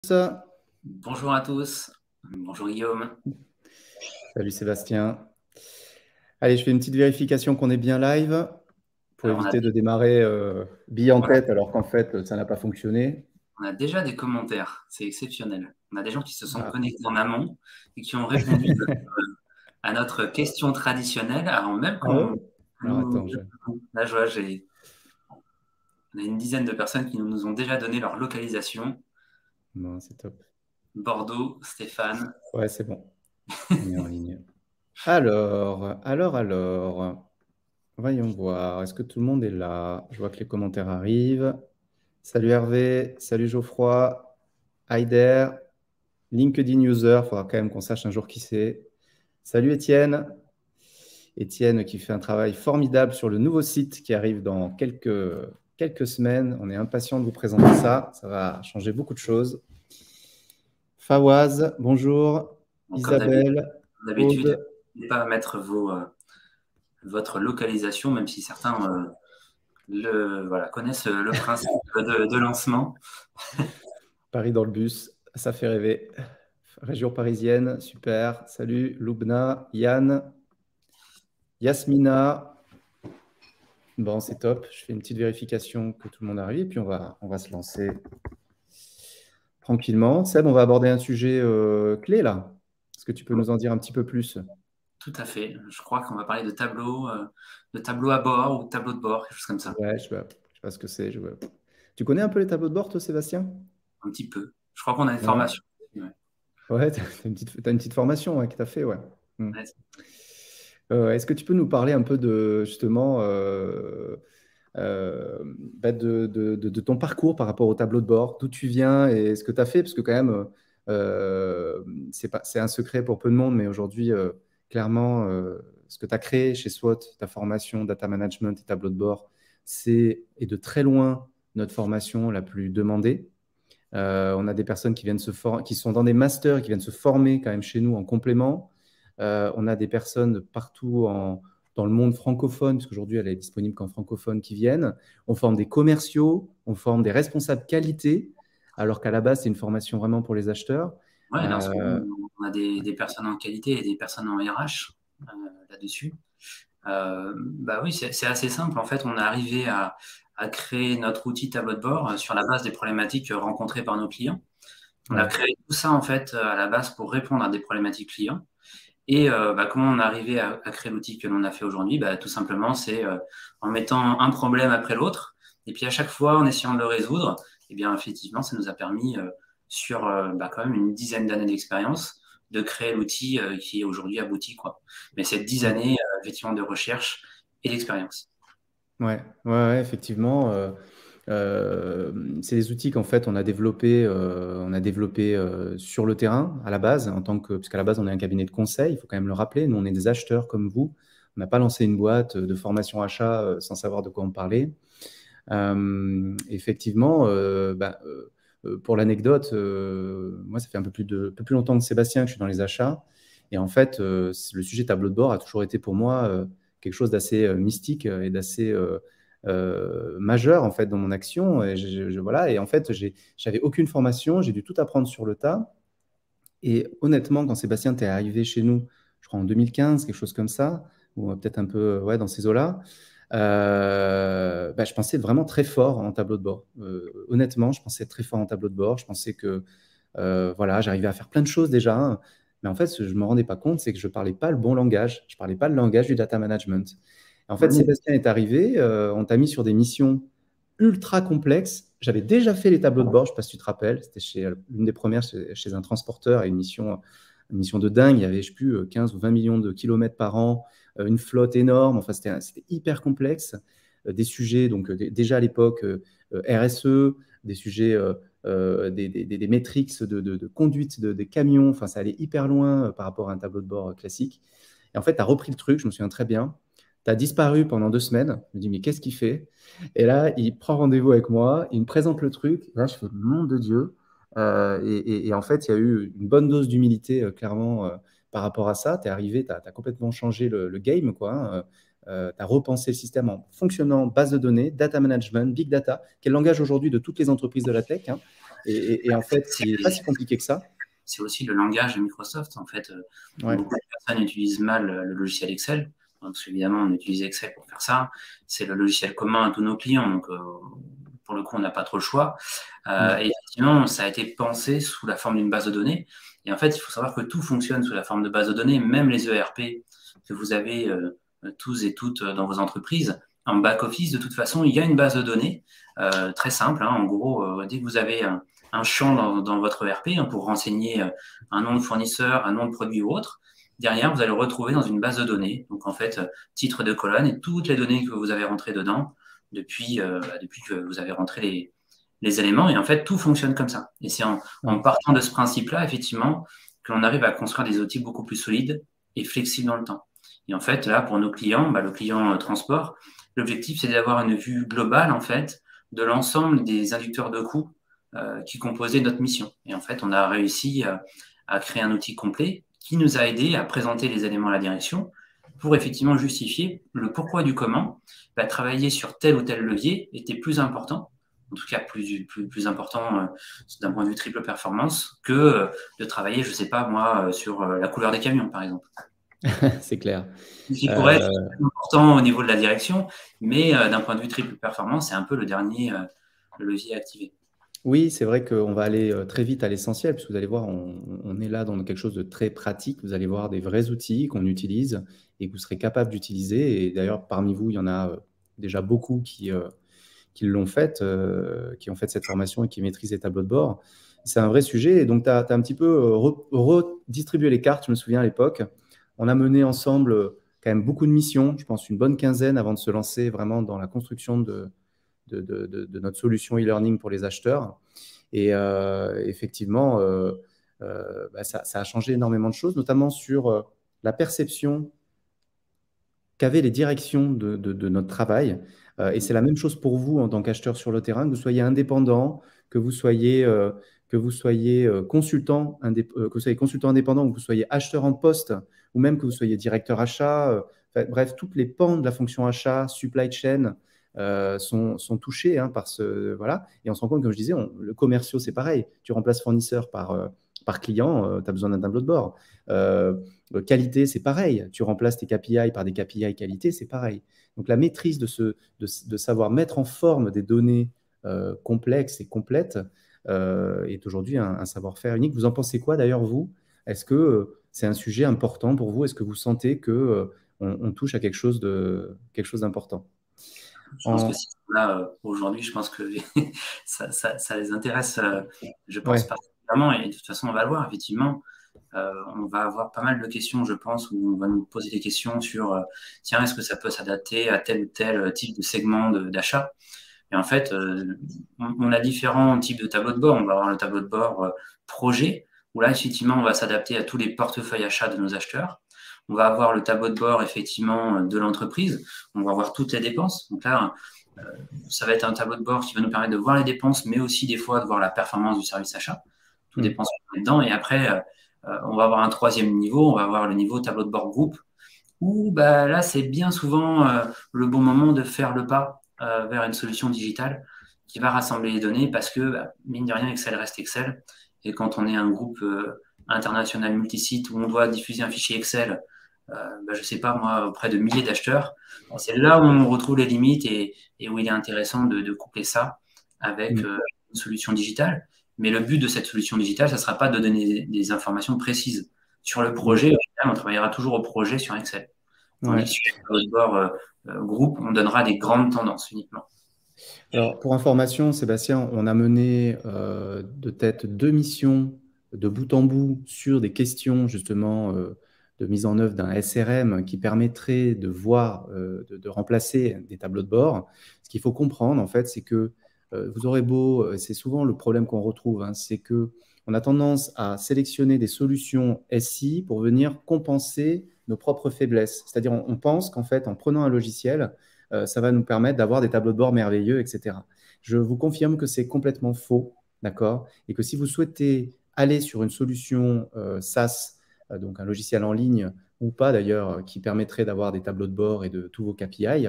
Ça. Bonjour à tous. Bonjour Guillaume. Salut Sébastien. Allez, je fais une petite vérification qu'on est bien live pour Alors, éviter de démarrer bille en on a- tête alors qu'en fait ça n'a pas fonctionné. on a déjà des commentaires, c'est exceptionnel. On a des gens qui se sont Ah, connectés en amont et qui ont répondu à notre question traditionnelle avant même ah ouais? qu'on Alors nous... attends, Là, je vois, on a une dizaine de personnes qui nous ont déjà donné leur localisation. bon, c'est top. Bordeaux, Stéphane. Ouais, c'est bon. On est en ligne. Alors. Voyons voir. Est-ce que tout le monde est là? Je vois que les commentaires arrivent. Salut Hervé, salut Geoffroy, Heider, LinkedIn User. Il faudra quand même qu'on sache un jour qui c'est. Salut Étienne. Étienne qui fait un travail formidable sur le nouveau site qui arrive dans quelques semaines. On est impatient de vous présenter ça. Ça va changer beaucoup de choses. Fawaz, bonjour. Donc, comme Isabelle, d'habitude, Aude. n'hésitez pas à mettre votre localisation, même si certains voilà, connaissent le principe de lancement. Paris dans le bus, ça fait rêver. Région parisienne, super. Salut Loubna, Yann, Yasmina. Bon, c'est top. Je fais une petite vérification que tout le monde arrive et puis on va se lancer tranquillement. Seb, on va aborder un sujet clé là. Est-ce que tu peux nous en dire un petit peu plus? Tout à fait. Je crois qu'on va parler de tableau à bord ou tableau de bord, quelque chose comme ça. Ouais, je sais pas ce que c'est. Tu connais un peu les tableaux de bord, toi, Sébastien? Un petit peu. Je crois qu'on a une Ouais, formation. Ouais. ouais, t'as une petite formation ouais, que tu as fait, ouais. Hmm. Ouais. Est-ce que tu peux nous parler un peu de justement de ton parcours par rapport au tableau de bord, d'où tu viens et ce que tu as fait, parce que quand même, c'est un secret pour peu de monde, mais aujourd'hui, clairement, ce que tu as créé chez SWOT, ta formation, data management et tableau de bord, et de très loin notre formation la plus demandée. On a des personnes qui sont dans des masters, qui viennent se former quand même chez nous en complément. On a des personnes partout dans le monde francophone, puisqu'aujourd'hui elle est disponible qu'en francophone, qui viennent. On forme des commerciaux, on forme des responsables qualité, alors qu'à la base c'est une formation vraiment pour les acheteurs. Ouais, dans ce moment, Euh, on a des personnes en qualité et des personnes en RH là-dessus. Bah oui, c'est assez simple. En fait, on est arrivé à créer notre outil tableau de bord sur la base des problématiques rencontrées par nos clients. On a ouais, créé tout ça en fait à la base pour répondre à des problématiques clients. Et bah, comment on est arrivé à créer l'outil que l'on a fait aujourd'hui? Bah, tout simplement, c'est en mettant un problème après l'autre, et puis à chaque fois en essayant de le résoudre, et bien effectivement, ça nous a permis sur bah, quand même une dizaine d'années d'expérience de créer l'outil qui est aujourd'hui abouti, quoi. Mais c'est 10 années effectivement de recherche et d'expérience. ouais, ouais, effectivement. C'est des outils qu'en fait on a développé sur le terrain à la base, puisqu'à la base on est un cabinet de conseil, il faut quand même le rappeler, nous on est des acheteurs comme vous, on n'a pas lancé une boîte de formation achat sans savoir de quoi on parlait. Effectivement, pour l'anecdote, moi ça fait un peu plus longtemps que Sébastien que je suis dans les achats, et en fait le sujet tableau de bord a toujours été pour moi quelque chose d'assez mystique et d'assez majeur en fait dans mon action. Et voilà. Et en fait, j'avais aucune formation, j'ai dû tout apprendre sur le tas. Et honnêtement, quand Sébastien t'es arrivé chez nous, je crois en 2015, quelque chose comme ça, ou peut-être un peu ouais, dans ces eaux-là, je pensais vraiment très fort en tableau de bord. Honnêtement, je pensais très fort en tableau de bord. Je pensais que voilà, j'arrivais à faire plein de choses déjà, hein. Mais en fait, ce que je ne me rendais pas compte, c'est que je ne parlais pas le bon langage. Je ne parlais pas le langage du data management. En fait, Oui, Sébastien est arrivé, on t'a mis sur des missions ultra complexes. J'avais déjà fait les tableaux de bord, je ne sais pas si tu te rappelles. C'était l'une des premières chez un transporteur et une mission de dingue. Il y avait, je ne sais plus, 15 ou 20 millions de kilomètres par an, une flotte énorme. Enfin, c'était hyper complexe. Des sujets, donc déjà à l'époque, RSE, des sujets, des métriques de conduite des camions. Enfin, ça allait hyper loin par rapport à un tableau de bord classique. Et en fait, tu as repris le truc, je me souviens très bien. Tu as disparu pendant 2 semaines. Je me dis, mais qu'est-ce qu'il fait? Et là, il prend rendez-vous avec moi, il me présente le truc. Là, je fais, nom de Dieu. Et en fait, il y a eu une bonne dose d'humilité, clairement, par rapport à ça. Tu es arrivé, tu as complètement changé le game, quoi, hein. Tu as repensé le système en fonctionnant base de données, data management, big data, qui est le langage aujourd'hui de toutes les entreprises de la tech, hein. Et en fait, il n'est pas si compliqué que ça. C'est aussi le langage de Microsoft. En fait, Ouais. beaucoup de personnes utilisent mal le logiciel Excel. Donc, évidemment, on utilise Excel pour faire ça. C'est le logiciel commun à tous nos clients. Donc, pour le coup, on n'a pas trop le choix. Et effectivement, ça a été pensé sous la forme d'une base de données. Et en fait, il faut savoir que tout fonctionne sous la forme de base de données, même les ERP que vous avez tous et toutes dans vos entreprises. En back-office, de toute façon, il y a une base de données très simple. En gros, dès que vous avez un champ dans votre ERP pour renseigner un nom de fournisseur, un nom de produit ou autre, derrière, vous allez le retrouver dans une base de données. Donc, en fait, titre de colonne et toutes les données que vous avez rentrées dedans depuis que vous avez rentré les éléments. Et en fait, tout fonctionne comme ça. Et c'est en partant de ce principe-là, effectivement, que l'on arrive à construire des outils beaucoup plus solides et flexibles dans le temps. Et en fait, là, pour nos clients, le client transport, l'objectif, c'est d'avoir une vue globale, en fait, de l'ensemble des inducteurs de coûts qui composaient notre mission. Et en fait, on a réussi à créer un outil complet qui nous a aidé à présenter les éléments à la direction pour effectivement justifier le pourquoi du comment. Travailler sur tel ou tel levier était plus important, en tout cas plus important d'un point de vue triple performance, que de travailler, je ne sais pas moi, sur la couleur des camions, par exemple. C'est clair. Ce qui pourrait être important au niveau de la direction, mais d'un point de vue triple performance, c'est un peu le dernier levier activé. Oui, c'est vrai qu'on va aller très vite à l'essentiel, puisque vous allez voir, on est là dans quelque chose de très pratique. Vous allez voir des vrais outils qu'on utilise et que vous serez capable d'utiliser. Et d'ailleurs, parmi vous, il y en a déjà beaucoup qui l'ont fait, qui ont fait cette formation et qui maîtrisent les tableaux de bord. C'est un vrai sujet. Et donc, tu as un petit peu redistribué les cartes, je me souviens à l'époque. On a mené ensemble quand même beaucoup de missions, je pense une bonne quinzaine avant de se lancer vraiment dans la construction de notre solution e-learning pour les acheteurs. Et effectivement, ça a changé énormément de choses, notamment sur la perception qu'avaient les directions de notre travail. Et c'est la même chose pour vous en tant qu'acheteur sur le terrain, que vous soyez indépendant, que vous soyez consultant indépendant, ou que vous soyez acheteur en poste, ou même que vous soyez directeur achat. Bref, toutes les pans de la fonction achat, supply chain, sont touchés par ce. Voilà. Et on se rend compte, comme je disais, le commerciaux, c'est pareil. Tu remplaces fournisseur par client, tu as besoin d'un tableau de bord. Qualité, c'est pareil. Tu remplaces tes KPI par des KPI qualité, c'est pareil. Donc, la maîtrise de savoir mettre en forme des données complexes et complètes est aujourd'hui un savoir-faire unique. Vous en pensez quoi d'ailleurs, vous? Est-ce que c'est un sujet important pour vous? Est-ce que vous sentez qu'on touche à quelque chose d'important? Je pense que si là, aujourd'hui, je pense que ça les intéresse, je pense particulièrement, et de toute façon, on va le voir, effectivement. On va avoir pas mal de questions, je pense, où on va nous poser des questions sur tiens, est-ce que ça peut s'adapter à tel ou tel type de segment d'achat? Et en fait, on a différents types de tableaux de bord. On va avoir le tableau de bord projet, où là, effectivement, on va s'adapter à tous les portefeuilles achats de nos acheteurs. On va avoir le tableau de bord, effectivement, de l'entreprise. On va voir toutes les dépenses. Donc là, ça va être un tableau de bord qui va nous permettre de voir les dépenses, mais aussi des fois de voir la performance du service achat. Tout dépend ce qu'on met dedans. Et après, on va avoir un troisième niveau. On va avoir le niveau tableau de bord groupe, où là, c'est bien souvent le bon moment de faire le pas vers une solution digitale qui va rassembler les données parce que, mine de rien, Excel reste Excel. Et quand on est un groupe international multisite où on doit diffuser un fichier Excel, je ne sais pas moi, auprès de milliers d'acheteurs, c'est là où on retrouve les limites et où il est intéressant de coupler ça avec une solution digitale. Mais le but de cette solution digitale, ça ne sera pas de donner des informations précises. Sur le projet, on travaillera toujours au projet sur Excel. Tandis que sur le bord groupe, on donnera des grandes tendances uniquement. Alors, pour information, Sébastien, on a mené de tête 2 missions de bout en bout sur des questions justement de mise en œuvre d'un SRM qui permettrait de voir, de remplacer des tableaux de bord. Ce qu'il faut comprendre, en fait, c'est que vous aurez beau, c'est souvent le problème qu'on retrouve, c'est qu'on a tendance à sélectionner des solutions SI pour venir compenser nos propres faiblesses. C'est-à-dire, on pense qu'en fait, en prenant un logiciel, ça va nous permettre d'avoir des tableaux de bord merveilleux, etc. Je vous confirme que c'est complètement faux, d'accord? Et que si vous souhaitez aller sur une solution SaaS, donc un logiciel en ligne, ou pas d'ailleurs, qui permettrait d'avoir des tableaux de bord et de tous vos KPI,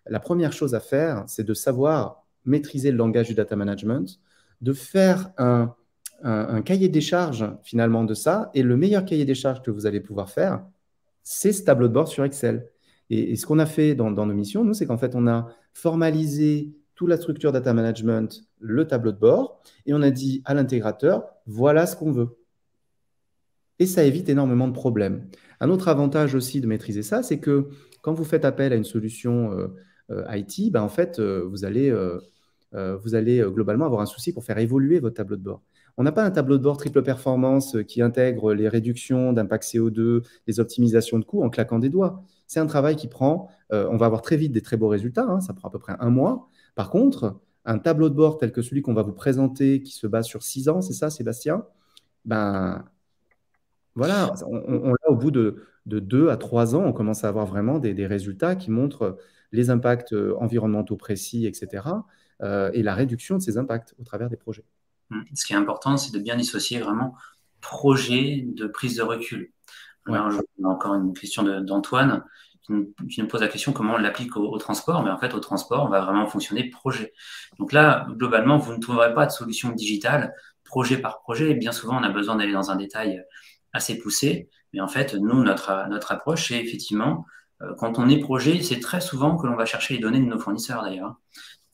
la première chose à faire, c'est de savoir maîtriser le langage du data management, de faire un cahier des charges finalement de ça. Et le meilleur cahier des charges que vous allez pouvoir faire, c'est ce tableau de bord sur Excel. Et ce qu'on a fait dans nos missions, nous, c'est qu'en fait, on a formalisé toute la structure data management, le tableau de bord, et on a dit à l'intégrateur, voilà ce qu'on veut. Et ça évite énormément de problèmes. Un autre avantage aussi de maîtriser ça, c'est que quand vous faites appel à une solution IT, ben en fait, vous allez globalement avoir un souci pour faire évoluer votre tableau de bord. On n'a pas un tableau de bord triple performance qui intègre les réductions d'impact CO2, les optimisations de coûts en claquant des doigts. C'est un travail qui prend, on va avoir très vite des très beaux résultats, hein, ça prend à peu près 1 mois. Par contre, un tableau de bord tel que celui qu'on va vous présenter, qui se base sur 6 ans, c'est ça, Sébastien? Ben voilà, là, au bout de 2 à 3 ans, on commence à avoir vraiment des résultats qui montrent les impacts environnementaux précis, etc., et la réduction de ces impacts au travers des projets. Ce qui est important, c'est de bien dissocier vraiment projet de prise de recul. Alors, on a encore une question d'Antoine qui nous pose la question comment on l'applique au transport. Mais en fait, au transport, on va vraiment fonctionner projet. Donc là, globalement, vous ne trouverez pas de solution digitale projet par projet. Et bien souvent, on a besoin d'aller dans un détail assez poussé. Mais en fait, nous, notre approche, c'est effectivement, quand on est projet, c'est très souvent que l'on va chercher les données de nos fournisseurs d'ailleurs.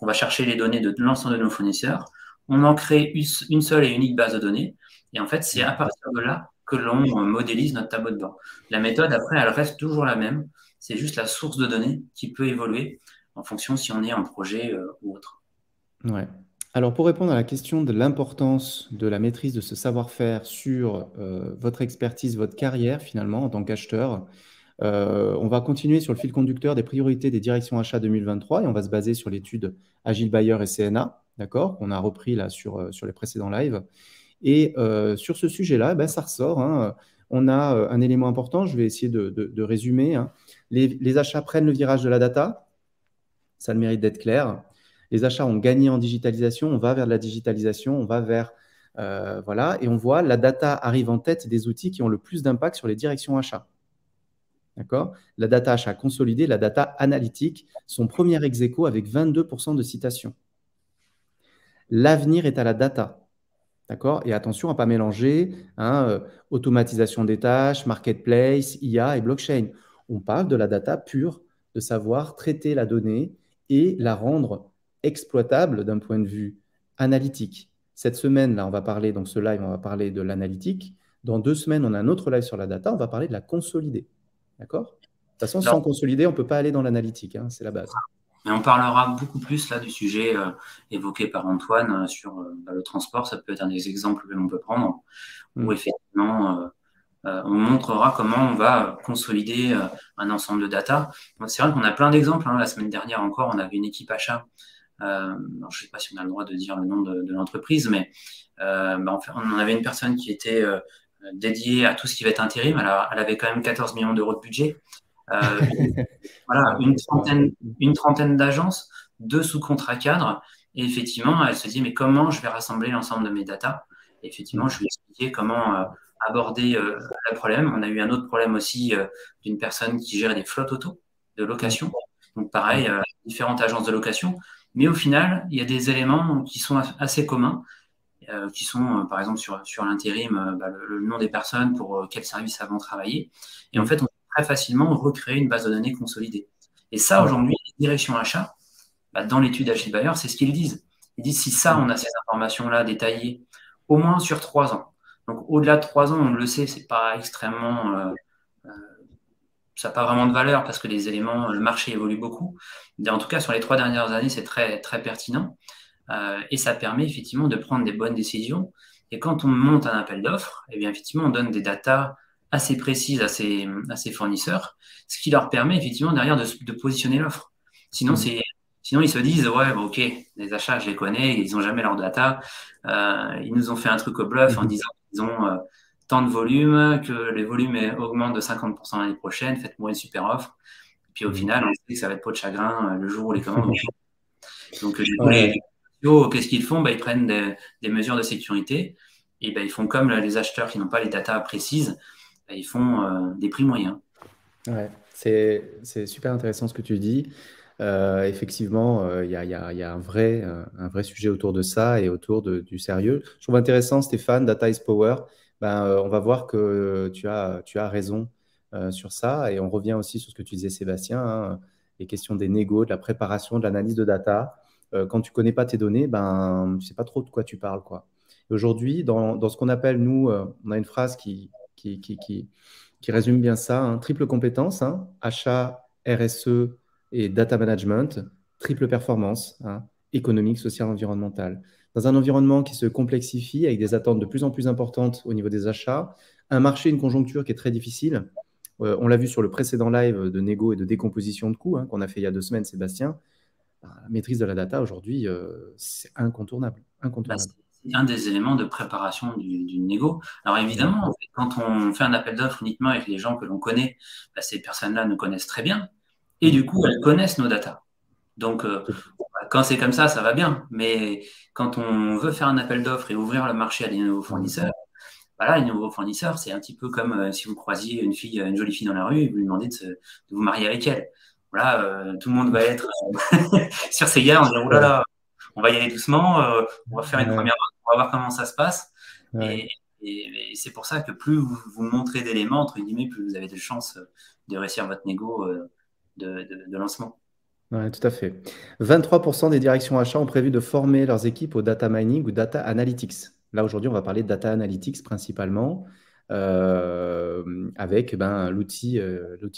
On va chercher les données de l'ensemble de nos fournisseurs. On en crée une seule et unique base de données. Et en fait, c'est à partir de là que l'on modélise notre tableau de bord. La méthode, après, elle reste toujours la même. C'est juste la source de données qui peut évoluer en fonction si on est en projet ou autre. Ouais. Alors, pour répondre à la question de l'importance de la maîtrise de ce savoir-faire sur votre expertise, votre carrière, finalement, en tant qu'acheteur, on va continuer sur le fil conducteur des priorités des directions achats 2023 et on va se baser sur l'étude Agile Buyer et CNA, d'accord, qu'on a repris là sur les précédents lives. Et sur ce sujet-là, ben, ça ressort, hein. On a un élément important, je vais essayer de résumer, hein. Les achats prennent le virage de la data, ça a le mérite d'être clair. Les achats ont gagné en digitalisation, on va vers de la digitalisation, on va vers… voilà, et on voit la data arrive en tête des outils qui ont le plus d'impact sur les directions achats. D'accord ? La data achat consolidée, la data analytique, son premier ex-aequo avec 22% de citations. L'avenir est à la data. D'accord ? Et attention à ne pas mélanger automatisation des tâches, marketplace, IA et blockchain. On parle de la data pure, de savoir traiter la donnée et la rendre exploitable d'un point de vue analytique. Cette semaine, là, on va parler, donc ce live, on va parler de l'analytique. Dans 2 semaines, on a un autre live sur la data, on va parler de la consolider. D'accord ? De toute façon, sans consolider, on ne peut pas aller dans l'analytique, hein, c'est la base. Mais on parlera beaucoup plus là du sujet évoqué par Antoine sur le transport. Ça peut être un des exemples que l'on peut prendre où effectivement on montrera comment on va consolider un ensemble de data. C'est vrai qu'on a plein d'exemples. Hein. La semaine dernière encore, on avait une équipe achat. Je ne sais pas si on a le droit de dire le nom de l'entreprise, mais en fait, on avait une personne qui était dédiée à tout ce qui va être intérim. Elle avait quand même 14 millions d'euros de budget. Voilà, une trentaine d'agences, 2 sous-contrats cadres. Et effectivement, elle se dit, mais comment je vais rassembler l'ensemble de mes datas? Et effectivement, je lui ai expliqué comment aborder le problème. On a eu un autre problème aussi d'une personne qui gère des flottes auto de location. Donc pareil, différentes agences de location. Mais au final, il y a des éléments qui sont assez communs, qui sont par exemple sur l'intérim, le nom des personnes pour quel service elles vont travailler. Et en fait, on peut très facilement recréer une base de données consolidée. Et ça, aujourd'hui, les directions achats, dans l'étude Agile Buyer, c'est ce qu'ils disent. Ils disent si ça, on a ces informations-là détaillées, au moins sur 3 ans. Donc au-delà de 3 ans, on le sait, c'est pas extrêmement… ça n'a pas vraiment de valeur parce que les éléments, le marché évolue beaucoup. Mais en tout cas, sur les 3 dernières années, c'est très, très pertinent. Et ça permet effectivement de prendre des bonnes décisions. Et quand on monte un appel d'offres, eh bien, effectivement, on donne des datas assez précises à ces fournisseurs, ce qui leur permet effectivement derrière de positionner l'offre. Sinon, ils se disent, ouais, bon, ok, les achats, je les connais, ils n'ont jamais leur data. Ils nous ont fait un truc au bluff en disant qu'ils ont tant de volume, que les volumes augmentent de 50% l'année prochaine, faites-moi une super offre. Et puis au final, on sait que ça va être peau de chagrin le jour où les commandes vont changer. Donc, du coup, les qu'est-ce qu'ils font? Ils prennent des mesures de sécurité et ils font comme les acheteurs qui n'ont pas les datas précises, ils font des prix moyens. Ouais, c'est super intéressant ce que tu dis. Effectivement, il y a un vrai sujet autour de ça et autour du sérieux. Je trouve intéressant, Stéphane, Data is Power. Ben, on va voir que tu as raison sur ça. Et on revient aussi sur ce que tu disais, Sébastien, hein, les questions des négos, de la préparation, de l'analyse de data. Quand tu connais pas tes données, ben, tu sais pas trop de quoi tu parles, quoi. Et aujourd'hui, dans ce qu'on appelle, nous, on a une phrase qui résume bien ça, hein, triple compétence, hein, achat, RSE et data management, triple performance, hein, économique, sociale, environnementale. Dans un environnement qui se complexifie avec des attentes de plus en plus importantes au niveau des achats, un marché, une conjoncture qui est très difficile. On l'a vu sur le précédent live de négo et de décomposition de coûts hein, qu'on a fait il y a 2 semaines, Sébastien. La maîtrise de la data aujourd'hui, c'est incontournable. Bah, Incontournable. c'est un des éléments de préparation du négo. Alors Ouais. évidemment, en fait, quand on fait un appel d'offres uniquement avec les gens que l'on connaît, bah, ces personnes-là nous connaissent très bien et du Mm. coup, elles connaissent nos datas. Donc, quand c'est comme ça va bien. Mais quand on veut faire un appel d'offres et ouvrir le marché à des nouveaux Mm. fournisseurs, voilà, les nouveaux fournisseurs, c'est un petit peu comme si vous croisiez une fille, une jolie fille dans la rue et vous lui demandez de vous marier avec elle. Voilà, tout le monde va être sur ses gardes, on va dire, oh là Ouais. là, on va y aller doucement, on va faire une Ouais. première, on va voir comment ça se passe. Ouais. Et, et c'est pour ça que plus vous montrez d'éléments, entre guillemets, plus vous avez de chances de réussir votre négo de lancement. Ouais, tout à fait. 23% des directions achats ont prévu de former leurs équipes au data mining ou data analytics. Là, aujourd'hui, on va parler de data analytics principalement, avec ben, l'outil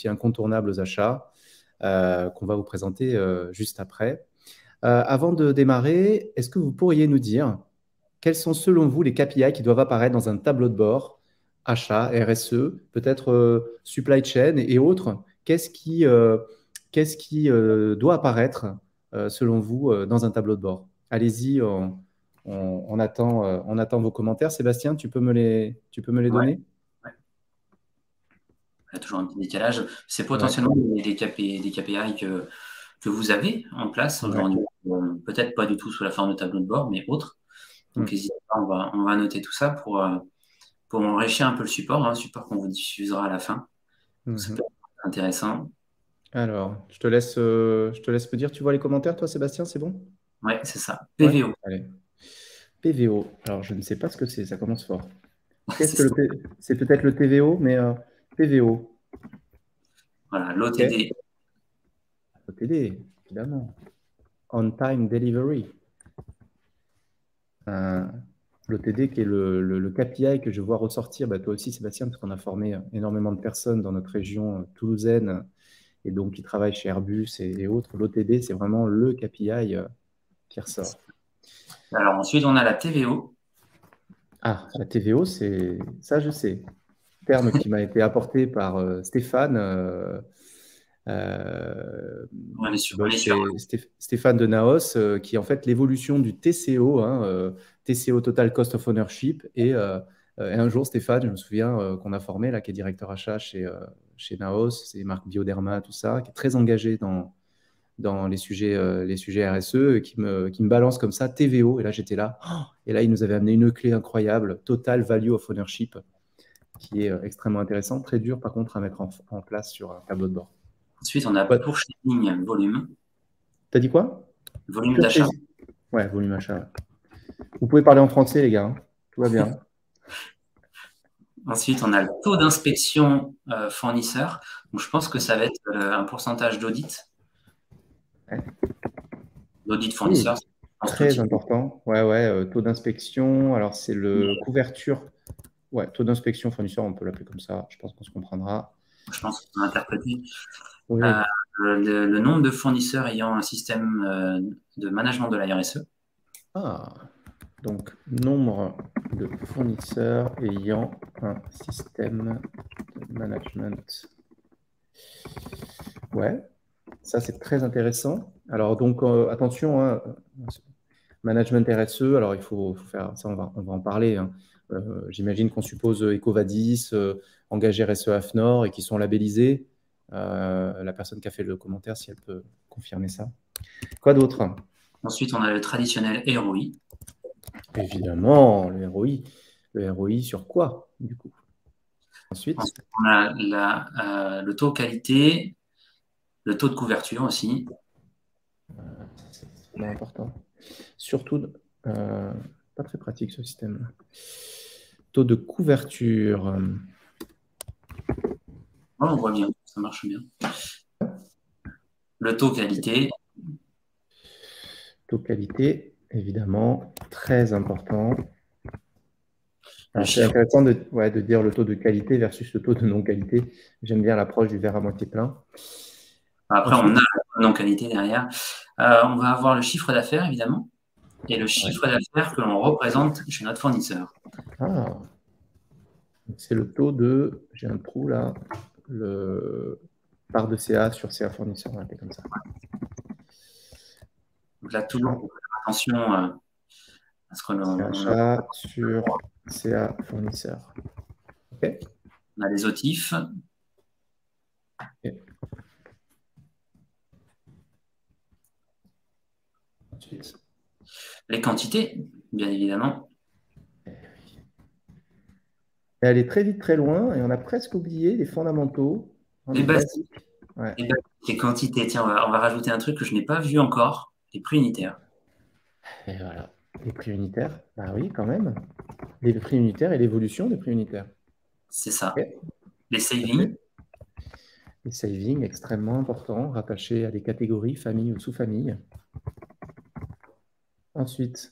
incontournable aux achats qu'on va vous présenter juste après. Avant de démarrer, est-ce que vous pourriez nous dire quels sont selon vous les KPI qui doivent apparaître dans un tableau de bord, achat, RSE, peut-être supply chain et autres? Qu'est-ce qui doit apparaître selon vous dans un tableau de bord? Allez-y, on attend vos commentaires. Sébastien, tu peux me les Ouais, donner? ouais. Il y a toujours un petit décalage. C'est Ouais, potentiellement des KPI que vous avez en place ouais. aujourd'hui. Peut-être pas du tout sous la forme de tableau de bord, mais autre. Donc, Hmm. n'hésitez pas, on va noter tout ça pour enrichir un peu le support, hein, support qu'on vous diffusera à la fin. Donc, ça peut Mhm. être intéressant. Alors, je te laisse me dire, tu vois les commentaires, toi, Sébastien, c'est bon? Ouais, c'est ça. Ouais. PVO. Allez. PVO. Alors, je ne sais pas ce que c'est, ça commence fort. Qu'est-ce C'est que ça. c'est peut-être le TVO, mais PVO. Voilà, OK. l'OTD. OTD, évidemment. On Time Delivery. Euh, L'OTD qui est le KPI que je vois ressortir, bah, toi aussi, Sébastien, parce qu'on a formé énormément de personnes dans notre région toulousaine et donc qui travaillent chez Airbus et autres. L'OTD, c'est vraiment le KPI qui ressort. Alors ensuite, on a la TVO. Ah, la TVO, c'est ça, je sais. Terme qui m'a été apporté par Stéphane, qui On bosse est sur. chez Stéphane de Naos, qui est en fait l'évolution du TCO, hein, TCO Total Cost of Ownership. Et un jour, Stéphane, je me souviens qu'on a formé, là, qui est directeur achat chez Naos, c'est Marc Bioderma, tout ça, qui est très engagé dans les sujets RSE, qui me balance comme ça TVO. Et là, j'étais là. Oh, et là, il nous avait amené une clé incroyable, Total Value of Ownership, qui est extrêmement intéressant, très dur par contre à mettre en place sur un tableau de bord. Ensuite, on a Ouais. purchasing volume. T'as dit quoi? Volume d'achat. Purchasing. Ouais, volume achat. Ouais. Vous pouvez parler en français, les gars, hein. Tout va bien. Ensuite, on a le taux d'inspection fournisseur. Donc, je pense que ça va être un pourcentage d'audit. Ouais. D'audit Oui, fournisseur, je pense tout très type. important. Ouais, ouais, taux d'inspection. Alors, c'est le couverture. Ouais, taux d'inspection fournisseur, on peut l'appeler comme ça. Je pense qu'on se comprendra. Je pense qu'on a interprété. Euh, Oui. le nombre de fournisseurs ayant un système de management de la RSE. Ah, donc nombre de fournisseurs ayant un système de management. Ouais, ça c'est très intéressant. Alors donc attention, hein, management RSE, alors faut faire ça, on va en parler, hein. J'imagine qu'on suppose EcoVadis, Engagé RSE AFNOR et qui sont labellisés. La personne qui a fait le commentaire, si elle peut confirmer ça. Quoi d'autre? Ensuite, on a le traditionnel ROI. Évidemment, le ROI. Le ROI sur quoi, du coup? Ensuite, Ensuite, on a le taux qualité, le taux de couverture aussi. C'est extrêmement important. Surtout, pas très pratique ce système-là. Taux de couverture. On voit bien, ça marche bien. Le taux qualité. Taux qualité, évidemment, très important. C'est intéressant de dire le taux de qualité versus le taux de non-qualité. J'aime bien l'approche du verre à moitié plein. Après, on a la non-qualité derrière. On va avoir le chiffre d'affaires, évidemment, et le chiffre d'affaires que l'on représente chez notre fournisseur. Ah, c'est le taux de, j'ai un trou là, le part de CA sur CA fournisseur, on comme ça. Donc là, toujours, faut faire attention à ce que l'on achat sur CA fournisseur. OK. On a les OTIF. Okay. Ensuite. Les quantités, bien évidemment. Et aller très vite, très loin, et on a presque oublié les fondamentaux. Les basiques. Ouais. Les quantités, tiens, on va rajouter un truc que je n'ai pas vu encore, les prix unitaires. Et voilà, les prix unitaires, bah oui, quand même. Les prix unitaires et l'évolution des prix unitaires. C'est ça. Okay. Les savings. Les savings, extrêmement importants, rattachés à des catégories, famille ou sous-famille. Ensuite.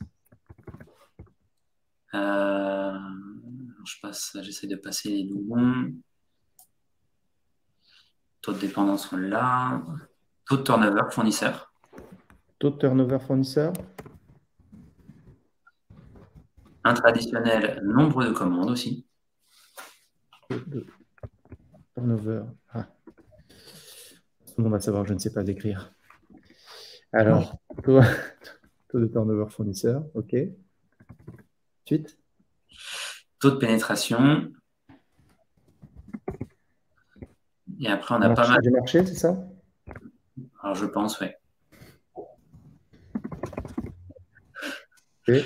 J'essaie de passer les doublons. Taux de dépendance, là. Taux de turnover fournisseur. Taux de turnover fournisseur. Intraditionnel, nombre de commandes aussi. Taux de turnover. Ah. Tout le monde va savoir que je ne sais pas l'écrire. Alors, taux de turnover fournisseur, OK. Ensuite. Taux de pénétration. Et après, on a pas mal de marché, c'est ça? Alors, je pense, oui. Okay.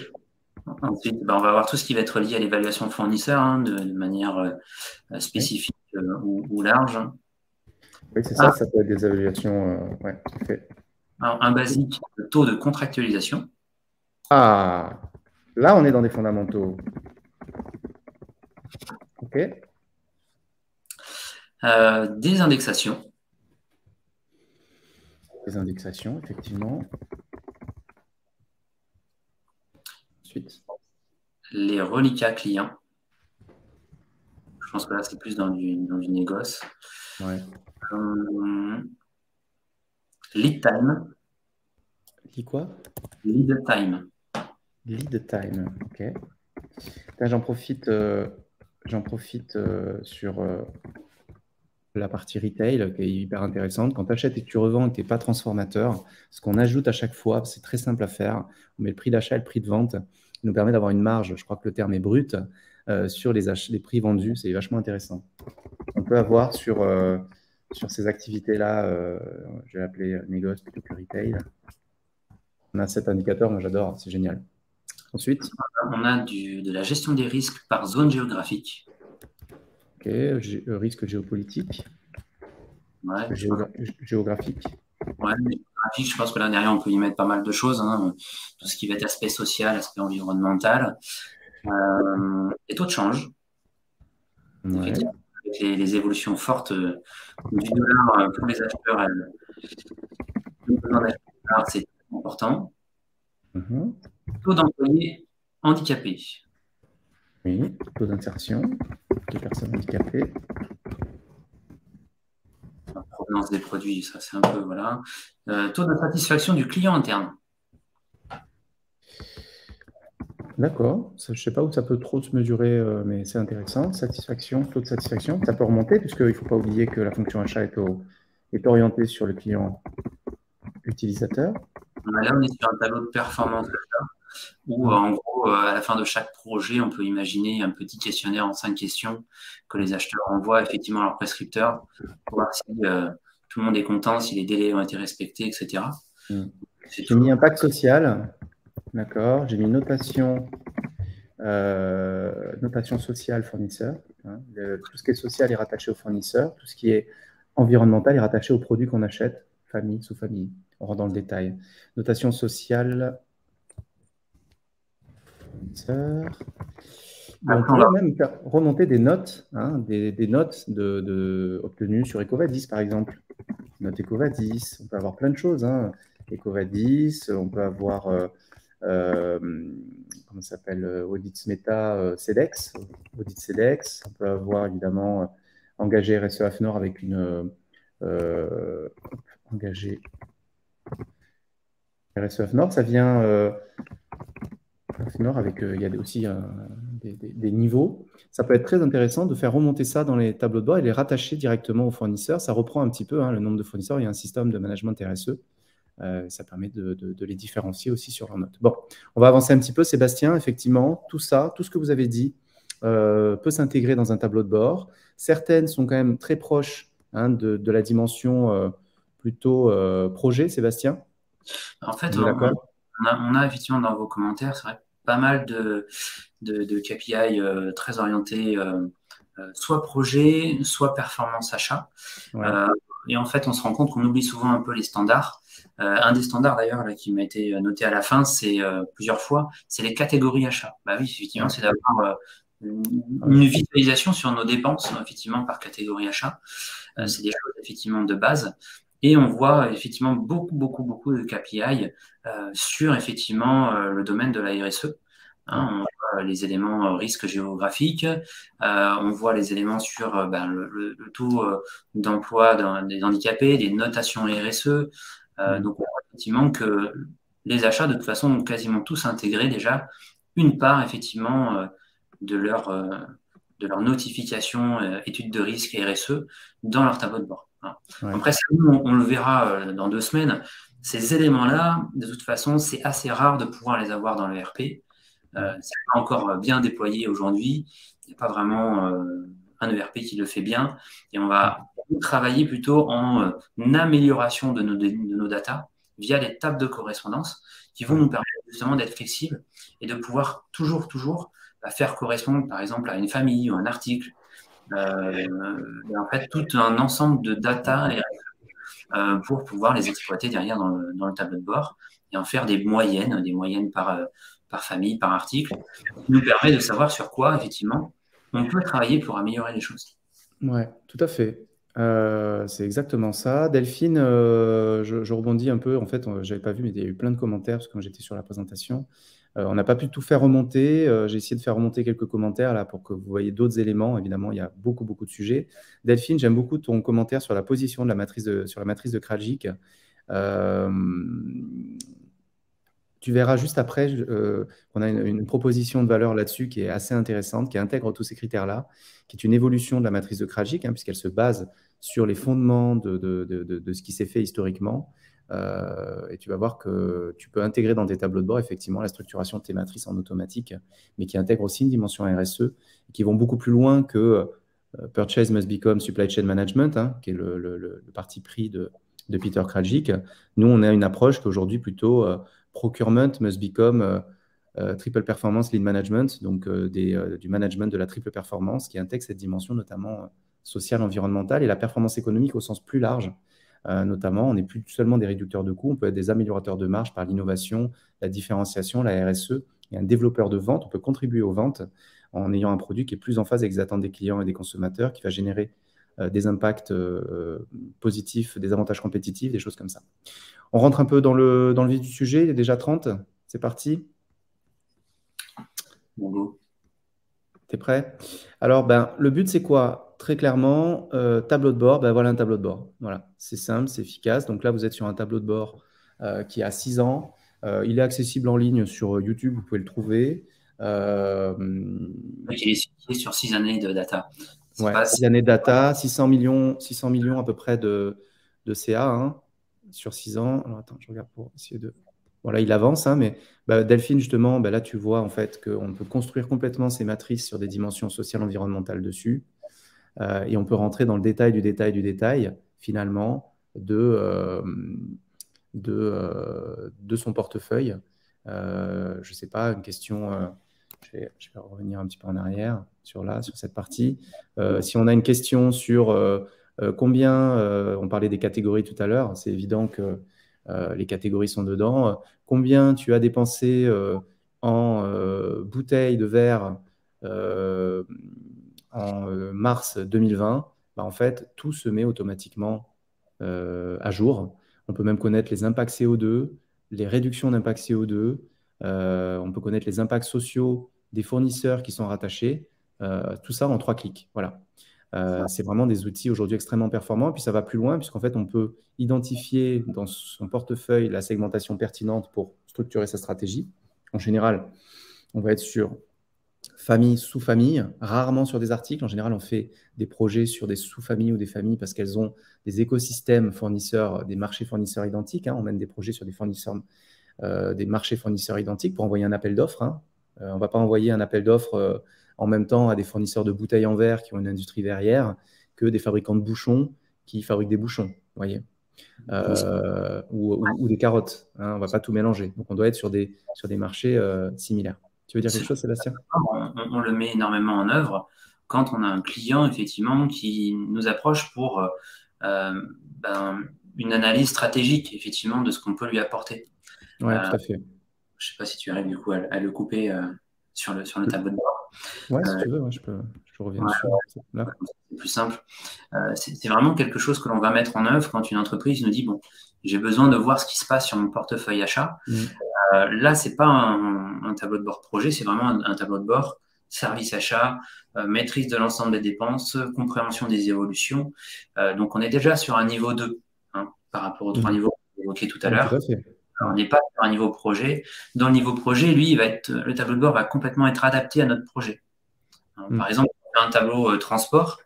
Ensuite, on va voir tout ce qui va être lié à l'évaluation fournisseur de manière spécifique ou large. Oui, c'est ça peut être des évaluations. Ouais, tout à fait. Alors, un basique, le taux de contractualisation. Ah, là, on est dans des fondamentaux. OK. Des indexations. Des indexations, effectivement. Ensuite. Les reliquats clients. Je pense que là, c'est plus dans du négoce. Ouais. Lead time. Lead quoi? Lead time. Lead time, OK. Là, j'en profite sur la partie retail qui est hyper intéressante. Quand tu achètes et que tu revends et que tu n'es pas transformateur, ce qu'on ajoute à chaque fois, c'est très simple à faire. On met le prix d'achat et le prix de vente. Il nous permet d'avoir une marge, je crois que le terme est brut, sur les prix vendus. C'est vachement intéressant. On peut avoir sur ces activités-là, je vais l'appeler négoce plutôt que retail. On a cet indicateur, moi j'adore, c'est génial. Ensuite, on a de la gestion des risques par zone géographique. OK, risque géopolitique. Ouais, géographique. Ouais, géographique, je pense que là derrière, on peut y mettre pas mal de choses. Hein. Tout ce qui va être aspect social, aspect environnemental. Et taux de change. Ouais. Avec les évolutions fortes du dollar pour les acheteurs, c'est important. Taux d'employés handicapés. Oui, taux d'insertion de personnes handicapées. La provenance des produits, ça c'est un peu, voilà. Taux de satisfaction du client interne. D'accord, je ne sais pas où ça peut trop se mesurer, mais c'est intéressant. Satisfaction, taux de satisfaction, ça peut remonter, puisqu'il ne faut pas oublier que la fonction achat est orientée sur le client utilisateur. Là, on est sur un tableau de performance où, en gros, à la fin de chaque projet, on peut imaginer un petit questionnaire en 5 questions que les acheteurs envoient effectivement à leur prescripteur pour voir si tout le monde est content, si les délais ont été respectés, etc. J'ai mis impact social, d'accord. J'ai mis notation sociale fournisseur. Hein. Tout ce qui est social est rattaché au fournisseur. Tout ce qui est environnemental est rattaché aux produits qu'on achète, famille, sous-famille. on rentre dans le détail. Notation sociale. On pourrait même faire remonter des notes, hein, des notes obtenues sur Ecovadis, par exemple. Note Ecovadis, on peut avoir plein de choses. Hein. Ecovadis, on peut avoir, comment ça s'appelle, Audits Meta CEDEX, Audit CEDEX. On peut avoir évidemment engagé RSE AFNOR avec une engagé RSE AFNOR, ça vient AFNOR avec, il y a aussi des niveaux. Ça peut être très intéressant de faire remonter ça dans les tableaux de bord et les rattacher directement aux fournisseurs. Ça reprend un petit peu le nombre de fournisseurs. Il y a un système de management RSE. Ça permet de les différencier aussi sur leurs notes. Bon, on va avancer un petit peu. Sébastien, effectivement, tout ça, tout ce que vous avez dit peut s'intégrer dans un tableau de bord. Certaines sont quand même très proches de la dimension plutôt projet, Sébastien. En fait, on a effectivement dans vos commentaires, c'est vrai, pas mal de KPI très orientés soit projet, soit performance achat. Ouais. Et en fait, on se rend compte qu'on oublie souvent un peu les standards. Un des standards d'ailleurs qui m'a été noté à la fin, c'est plusieurs fois, c'est les catégories achats. Bah oui, effectivement, c'est d'avoir une visualisation sur nos dépenses, effectivement, par catégorie achat. C'est des choses effectivement de base. Et on voit effectivement beaucoup de KPI sur effectivement le domaine de la RSE. On voit les éléments risques géographiques, on voit les éléments sur le taux d'emploi des handicapés, des notations RSE. Donc on voit effectivement que les achats de toute façon ont quasiment tous intégré déjà une part effectivement de leur notification études de risque RSE dans leur tableau de bord. Ouais. Après, on le verra dans 2 semaines. Ces éléments-là, de toute façon, c'est assez rare de pouvoir les avoir dans le RP. C'est pas encore bien déployé aujourd'hui. Il n'y a pas vraiment un ERP qui le fait bien. Et on va travailler plutôt en amélioration de nos data via les tables de correspondance qui vont nous permettre justement d'être flexibles et de pouvoir toujours faire correspondre, par exemple, à une famille ou un article. En fait, tout un ensemble de data pour pouvoir les exploiter derrière dans le tableau de bord et en faire des moyennes par famille, par article, qui nous permet de savoir sur quoi, effectivement, on peut travailler pour améliorer les choses. Ouais, tout à fait. C'est exactement ça. Delphine, je rebondis un peu. En fait, je n'avais pas vu, mais il y a eu plein de commentaires parce que quand j'étais sur la présentation, on n'a pas pu tout faire remonter. J'ai essayé de faire remonter quelques commentaires là pour que vous voyez d'autres éléments. Évidemment, il y a beaucoup de sujets. Delphine, j'aime beaucoup ton commentaire sur la position de la matrice sur la matrice de Krajcik. Tu verras juste après qu'on a une proposition de valeur là-dessus qui est assez intéressante, qui intègre tous ces critères-là, qui est une évolution de la matrice de Krajcik, puisqu'elle se base sur les fondements de ce qui s'est fait historiquement. Et tu vas voir que tu peux intégrer dans tes tableaux de bord effectivement la structuration de tes matrices en automatique, mais qui intègre aussi une dimension RSE, qui vont beaucoup plus loin que Purchase must become supply chain management, qui est le parti pris de Peter Krajcik. Nous, on a une approche qu'aujourd'hui plutôt procurement must become triple performance lead management, donc du management de la triple performance qui intègre cette dimension notamment sociale, environnementale et la performance économique au sens plus large. Notamment, on n'est plus seulement des réducteurs de coûts, on peut être des améliorateurs de marge par l'innovation, la différenciation, la RSE, et un développeur de vente. On peut contribuer aux ventes en ayant un produit qui est plus en phase avec les attentes des clients et des consommateurs, qui va générer des impacts positifs, des avantages compétitifs, des choses comme ça. On rentre un peu dans le vif du sujet, il est déjà 30, c'est parti. Bonjour. T'es prêt? Alors, le but, c'est quoi? Très clairement, tableau de bord, voilà un tableau de bord. Voilà, c'est simple, c'est efficace. Donc là, vous êtes sur un tableau de bord qui a 6 ans. Il est accessible en ligne sur YouTube, vous pouvez le trouver. Il est sur 6 années de data. Ouais, 6 années de data, 600 millions à peu près de CA sur 6 ans. Alors attends, je regarde pour essayer de... Voilà, il avance, mais Delphine, justement, là, tu vois en fait qu'on peut construire complètement ces matrices sur des dimensions sociales, environnementales dessus. Et on peut rentrer dans le détail du détail, finalement, de son portefeuille. Je ne sais pas, une question... je vais revenir un petit peu en arrière sur cette partie. Si on a une question sur combien, on parlait des catégories tout à l'heure, c'est évident que Les catégories sont dedans. Combien tu as dépensé en bouteilles de verre en mars 2020, bah, en fait, tout se met automatiquement à jour. On peut même connaître les impacts CO2, les réductions d'impact CO2. On peut connaître les impacts sociaux des fournisseurs qui sont rattachés. Tout ça en 3 clics. Voilà. C'est vraiment des outils aujourd'hui extrêmement performants. Et puis ça va plus loin, puisqu'en fait, on peut identifier dans son portefeuille la segmentation pertinente pour structurer sa stratégie. En général, on va être sur famille, sous-famille, rarement sur des articles. En général, on fait des projets sur des sous-familles ou des familles parce qu'elles ont des écosystèmes fournisseurs, des marchés fournisseurs identiques. On mène des projets sur des fournisseurs, des marchés fournisseurs identiques pour envoyer un appel d'offres. On ne va pas envoyer un appel d'offres en même temps à des fournisseurs de bouteilles en verre qui ont une industrie verrière que des fabricants de bouchons qui fabriquent des bouchons, vous voyez, ou des carottes. On ne va pas tout mélanger. Donc, on doit être sur des marchés similaires. Tu veux dire quelque chose, Sébastien? On le met énormément en œuvre quand on a un client, effectivement, qui nous approche pour une analyse stratégique, effectivement, de ce qu'on peut lui apporter. Oui, tout à fait. Je ne sais pas si tu arrives, du coup, à le couper sur le tableau de bord. Ouais, si tu veux, je reviens dessus. Là. C'est plus simple. C'est vraiment quelque chose que l'on va mettre en œuvre quand une entreprise nous dit, bon, j'ai besoin de voir ce qui se passe sur mon portefeuille achat. Là, c'est pas un tableau de bord projet, c'est vraiment un tableau de bord service achat, maîtrise de l'ensemble des dépenses, compréhension des évolutions. Donc, on est déjà sur un niveau 2 par rapport aux 3 niveaux que j'ai évoqués tout à l'heure. On n'est pas sur un niveau projet. Dans le niveau projet, lui, le tableau de bord va complètement être adapté à notre projet. Par exemple, un tableau transport.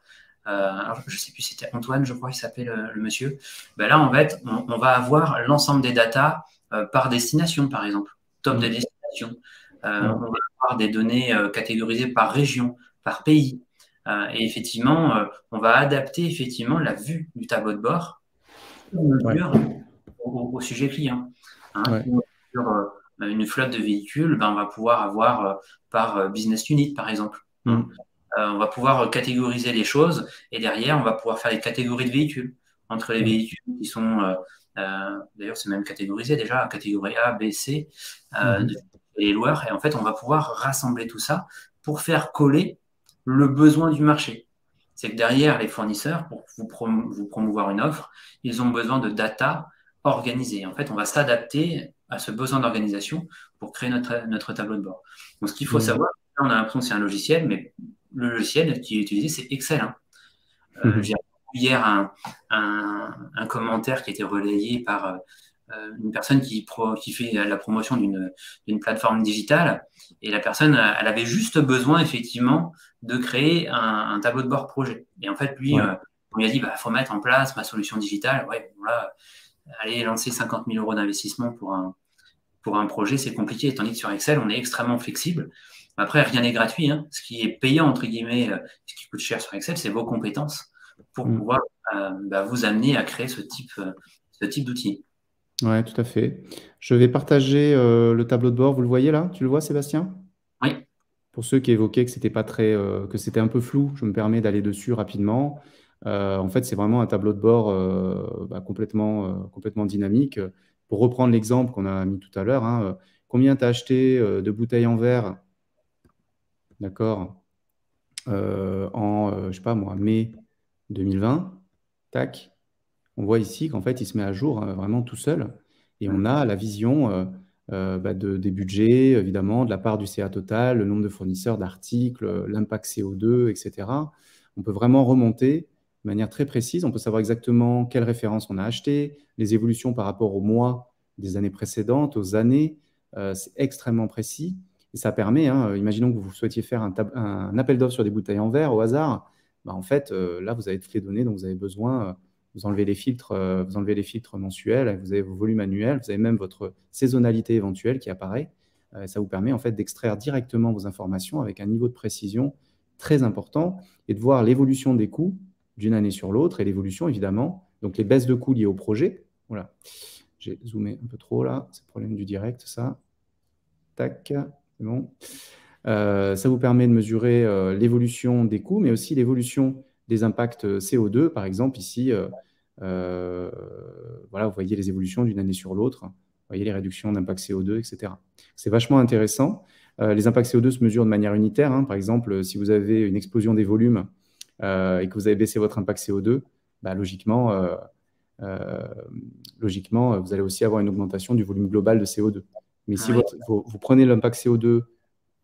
Alors, je ne sais plus si c'était Antoine, je crois qu'il s'appelait le monsieur. Ben là, en fait, on va avoir l'ensemble des datas par destination, par exemple. Top des destinations. On va avoir des données catégorisées par région, par pays. Et effectivement, on va adapter effectivement la vue du tableau de bord au sujet client. Sur une flotte de véhicules, on va pouvoir avoir par business unit, par exemple. On va pouvoir catégoriser les choses et derrière, on va pouvoir faire des catégories de véhicules. Entre les véhicules qui sont, d'ailleurs, c'est même catégorisé déjà, catégorie A, B, C, les loueurs. Et en fait, on va pouvoir rassembler tout ça pour faire coller le besoin du marché. C'est que derrière, les fournisseurs, pour vous promouvoir une offre, ils ont besoin de data organisée. En fait, on va s'adapter à ce besoin d'organisation pour créer notre tableau de bord. Donc, ce qu'il faut savoir, on a l'impression que c'est un logiciel, mais le logiciel qui est utilisé, c'est Excel. J'ai hier un commentaire qui a été relayé par une personne qui fait la promotion d'une plateforme digitale. Et la personne, elle avait juste besoin, effectivement, de créer un tableau de bord projet. Et en fait, lui, on lui a dit, faut mettre en place ma solution digitale. Ouais, bon, là, aller lancer 50 000 euros d'investissement pour un projet, c'est compliqué. Tandis que sur Excel, on est extrêmement flexible. Après, rien n'est gratuit. Ce qui est payant, entre guillemets, ce qui coûte cher sur Excel, c'est vos compétences pour pouvoir vous amener à créer ce type d'outil. Oui, tout à fait. Je vais partager le tableau de bord. Vous le voyez là? Tu le vois, Sébastien? Oui. Pour ceux qui évoquaient que c'était pas que c'était un peu flou, je me permets d'aller dessus rapidement. En fait, c'est vraiment un tableau de bord complètement dynamique. Pour reprendre l'exemple qu'on a mis tout à l'heure, combien tu as acheté de bouteilles en verre, d'accord, je sais pas moi, mai 2020, tac. On voit ici qu'en fait, il se met à jour vraiment tout seul. Et on a la vision des budgets, évidemment, de la part du CA total, le nombre de fournisseurs d'articles, l'impact CO2, etc. On peut vraiment remonter de manière très précise. On peut savoir exactement quelles références on a achetées, les évolutions par rapport aux mois des années précédentes, aux années. C'est extrêmement précis. Et ça permet, imaginons que vous souhaitiez faire un appel d'offres sur des bouteilles en verre au hasard. En fait, là, vous avez toutes les données dont vous avez besoin. Vous enlevez les filtres mensuels, vous avez vos volumes annuels, vous avez même votre saisonnalité éventuelle qui apparaît. Ça vous permet en fait d'extraire directement vos informations avec un niveau de précision très important et de voir l'évolution des coûts d'une année sur l'autre et l'évolution évidemment, donc les baisses de coûts liées au projet. Voilà, j'ai zoomé un peu trop là, c'est le problème du direct ça. Tac, c'est bon. Ça vous permet de mesurer l'évolution des coûts, mais aussi l'évolution des impacts CO2. Par exemple, ici, Voilà, vous voyez les évolutions d'une année sur l'autre, vous voyez les réductions d'impact CO2, etc. C'est vachement intéressant. Les impacts CO2 se mesurent de manière unitaire, hein. Par exemple, si vous avez une explosion des volumes et que vous avez baissé votre impact CO2, bah, logiquement, vous allez aussi avoir une augmentation du volume global de CO2. Mais si Oui, vous prenez l'impact CO2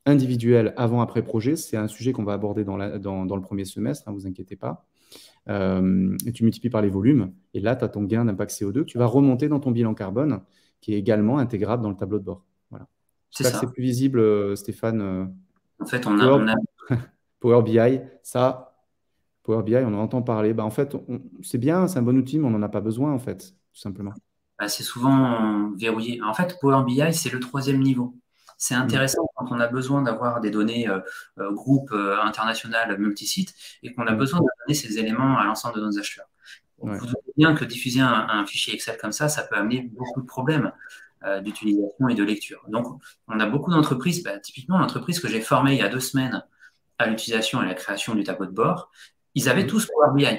individuel avant-après projet, c'est un sujet qu'on va aborder dans le premier semestre, ne vous inquiétez pas. Et tu multiplies par les volumes, et là, tu as ton gain d'impact CO2 que tu vas remonter dans ton bilan carbone, qui est également intégrable dans le tableau de bord. Voilà. c'est J'espère que ça. c'est plus visible, Stéphane. En fait, Power, Power BI, ça, Power BI, on en entend parler. Bah, en fait, c'est bien, c'est un bon outil, mais on n'en a pas besoin, en fait, tout simplement. c'est souvent verrouillé. En fait, Power BI, c'est le troisième niveau. C'est Mm. intéressant quand on a besoin d'avoir des données groupe international multisite et qu'on a Mm. besoin de donner ces éléments à l'ensemble de nos acheteurs. Ouais. Vous doutez bien que diffuser un fichier Excel comme ça peut amener beaucoup de problèmes d'utilisation et de lecture. Donc, on a beaucoup d'entreprises, typiquement l'entreprise que j'ai formée il y a 2 semaines à l'utilisation et à la création du tableau de bord, ils avaient Mm. tous Power BI,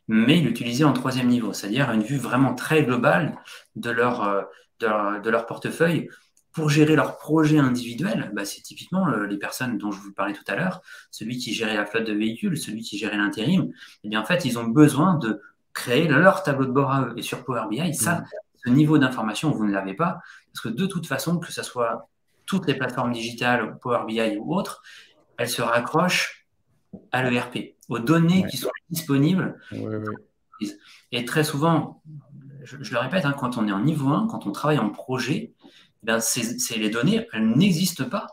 mais ils l'utilisaient en troisième niveau, c'est-à-dire une vue vraiment très globale de leur portefeuille. Pour gérer leurs projets individuels, c'est typiquement les personnes dont je vous parlais tout à l'heure, celui qui gérait la flotte de véhicules, celui qui gérait l'intérim. Eh bien, en fait, ils ont besoin de créer leur tableau de bord à eux. Et sur Power BI, Mm. ce niveau d'information, vous ne l'avez pas, parce que de toute façon, que ce soit toutes les plateformes digitales, Power BI ou autres, elles se raccrochent à l'ERP, aux données Ouais. qui sont disponibles. Ouais, ouais. Et très souvent, je le répète, hein, quand on est en niveau 1, quand on travaille en projet, les données, elles n'existent pas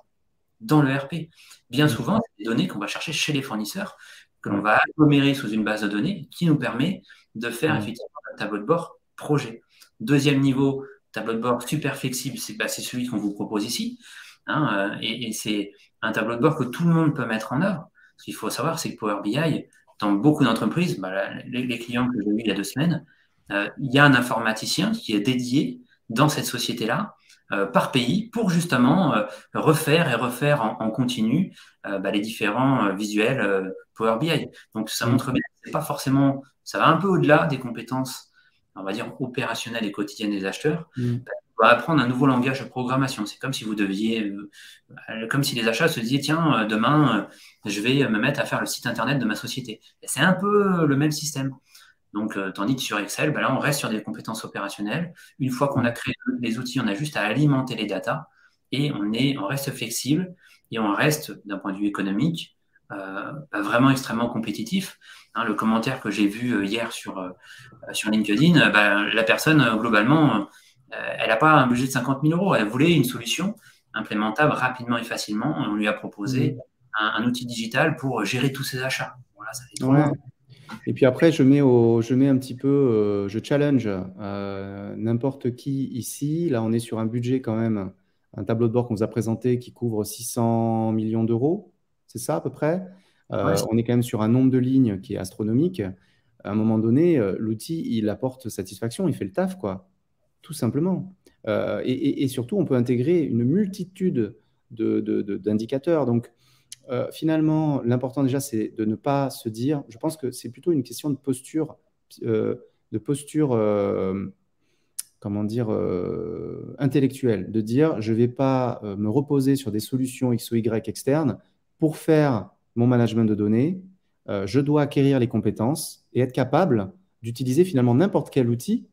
dans le RP. Bien Mm. souvent, c'est des données qu'on va chercher chez les fournisseurs, que l'on Ouais. va agglomérer sous une base de données qui nous permet de faire Mm. effectivement un tableau de bord projet. Deuxième niveau, tableau de bord super flexible, c'est celui qu'on vous propose ici. Hein, et c'est un tableau de bord que tout le monde peut mettre en œuvre. Ce qu'il faut savoir, c'est que Power BI, dans beaucoup d'entreprises, les clients que j'ai eu il y a 2 semaines, il y a un informaticien qui est dédié dans cette société-là par pays pour justement refaire et refaire en continu les différents visuels Power BI. Donc ça Mm. montre bien que c'est pas forcément, ça va un peu au-delà des compétences, on va dire, opérationnelles et quotidiennes des acheteurs. Mm. On va apprendre un nouveau langage de programmation. C'est comme si vous deviez, comme si les achats se disaient, tiens, demain, je vais me mettre à faire le site internet de ma société. Et c'est un peu le même système. Donc, tandis que sur Excel, là, on reste sur des compétences opérationnelles. Une fois qu'on a Mm. créé les outils, on a juste à alimenter les datas et on reste flexible et on reste, d'un point de vue économique, vraiment extrêmement compétitif. Hein, le commentaire que j'ai vu hier sur LinkedIn, la personne, globalement, elle n'a pas un budget de 50 000 euros. Elle voulait une solution implémentable rapidement et facilement. On lui a proposé Mm. un outil digital pour gérer tous ses achats. Voilà, ça fait 3 mois. Ouais. Et puis après, je mets un petit peu, je challenge n'importe qui ici. Là, on est sur un budget quand même, un tableau de bord qu'on vous a présenté qui couvre 600 millions d'euros. C'est ça à peu près. Ouais, On est quand même sur un nombre de lignes qui est astronomique. À un moment donné, l'outil, il apporte satisfaction, il fait le taf, quoi. Tout simplement. Et surtout, on peut intégrer une multitude d'indicateurs. Donc, finalement, l'important déjà, c'est de ne pas se dire, je pense que c'est plutôt une question euh, de posture, comment dire, intellectuelle, de dire, je ne vais pas me reposer sur des solutions X ou Y externes pour faire mon management de données. Je dois acquérir les compétences et être capable d'utiliser finalement n'importe quel outil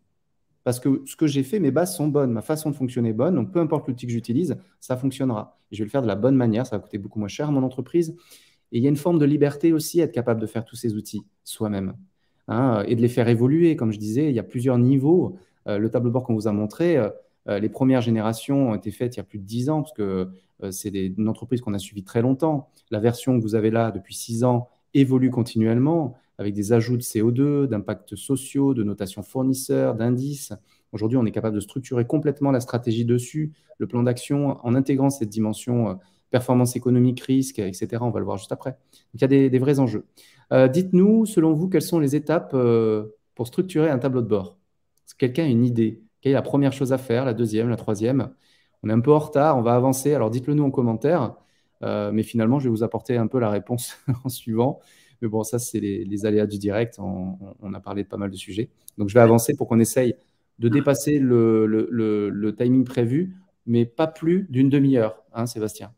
parce que ce que j'ai fait, mes bases sont bonnes, ma façon de fonctionner est bonne, donc peu importe l'outil que j'utilise, ça fonctionnera. Et je vais le faire de la bonne manière, ça va coûter beaucoup moins cher à mon entreprise. Et il y a une forme de liberté aussi à être capable de faire tous ces outils soi-même, hein, et de les faire évoluer. Comme je disais, il y a plusieurs niveaux. Le tableau de bord qu'on vous a montré, les premières générations ont été faites il y a plus de 10 ans, parce que c'est une entreprise qu'on a suivie très longtemps. La version que vous avez là depuis 6 ans évolue continuellement avec des ajouts de CO2, d'impacts sociaux, de notation fournisseurs, d'indices. Aujourd'hui, on est capable de structurer complètement la stratégie dessus, le plan d'action, en intégrant cette dimension performance économique, risque, etc. On va le voir juste après. Donc, il y a des vrais enjeux. Dites-nous, selon vous, quelles sont les étapes pour structurer un tableau de bord? Est-ce que quelqu'un a une idée? Quelle est la première chose à faire, la deuxième, la troisième? On est un peu en retard, on va avancer. Alors, dites-le nous en commentaire. Mais finalement, je vais vous apporter un peu la réponse en suivant. Mais bon, ça, c'est les aléas du direct. On a parlé de pas mal de sujets. Donc, je vais avancer pour qu'on essaye de dépasser le timing prévu, mais pas plus d'une demi-heure, hein, Sébastien?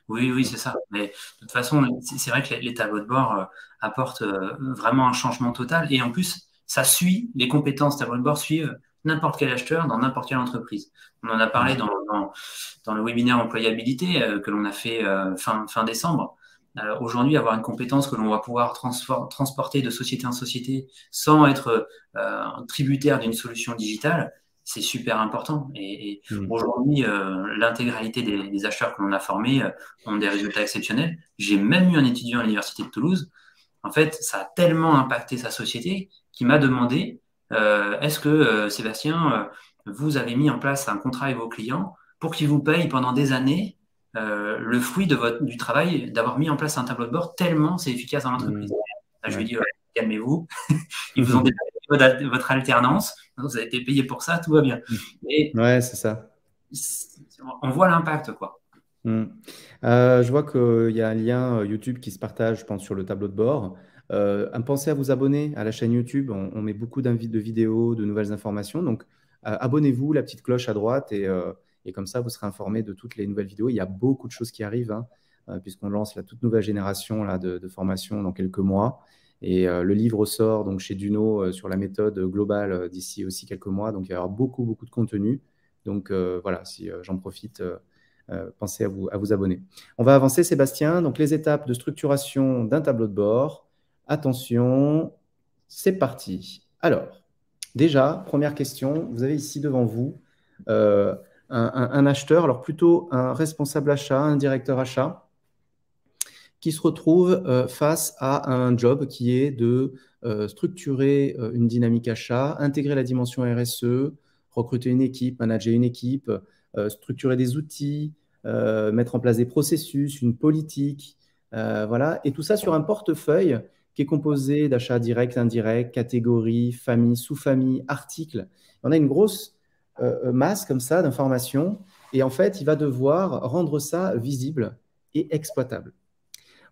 Oui, oui, c'est ça. Mais de toute façon, c'est vrai que les tableaux de bord apportent vraiment un changement total. Et en plus, ça suit, les compétences tableau de bord suivent n'importe quel acheteur dans n'importe quelle entreprise. On en a parlé dans le webinaire employabilité que l'on a fait fin décembre. Aujourd'hui, avoir une compétence que l'on va pouvoir transporter de société en société sans être tributaire d'une solution digitale, c'est super important. Et aujourd'hui, l'intégralité des acheteurs que l'on a formés ont des résultats exceptionnels. J'ai même eu un étudiant à l'Université de Toulouse. En fait, ça a tellement impacté sa société qu'il m'a demandé est-ce que, Sébastien, vous avez mis en place un contrat avec vos clients pour qu'ils vous payent pendant des années le fruit du travail d'avoir mis en place un tableau de bord tellement c'est efficace dans l'entreprise. Là, je lui ai dit calmez-vous, ils vous ont déjà payé votre alternance, vous avez été payé pour ça, tout va bien. Et Ouais, c'est ça. on voit l'impact, quoi. Je vois qu'il y a un lien YouTube qui se partage, je pense, sur le tableau de bord. Pensez à vous abonner à la chaîne YouTube. On met beaucoup de vidéos, de nouvelles informations. Donc, abonnez-vous, la petite cloche à droite, et comme ça, vous serez informé de toutes les nouvelles vidéos. Il y a beaucoup de choses qui arrivent, hein, puisqu'on lance la toute nouvelle génération là, de formation dans quelques mois. Et le livre sort donc, chez Duno sur la méthode globale d'ici aussi quelques mois. Donc, il va y avoir beaucoup, beaucoup de contenu. Donc, voilà, si j'en profite. Pensez à vous abonner. On va avancer, Sébastien. Donc, les étapes de structuration d'un tableau de bord. Attention, c'est parti. Alors, déjà, première question. Vous avez ici devant vous un acheteur, alors plutôt un responsable achat, un directeur achat, qui se retrouve face à un job qui est de structurer une dynamique achat, intégrer la dimension RSE, recruter une équipe, manager une équipe, structurer des outils, mettre en place des processus, une politique, voilà. Et tout ça sur un portefeuille qui est composé d'achats directs, indirects, catégories, familles, sous-familles, articles. On a une grosse masse comme ça d'informations et en fait, il va devoir rendre ça visible et exploitable.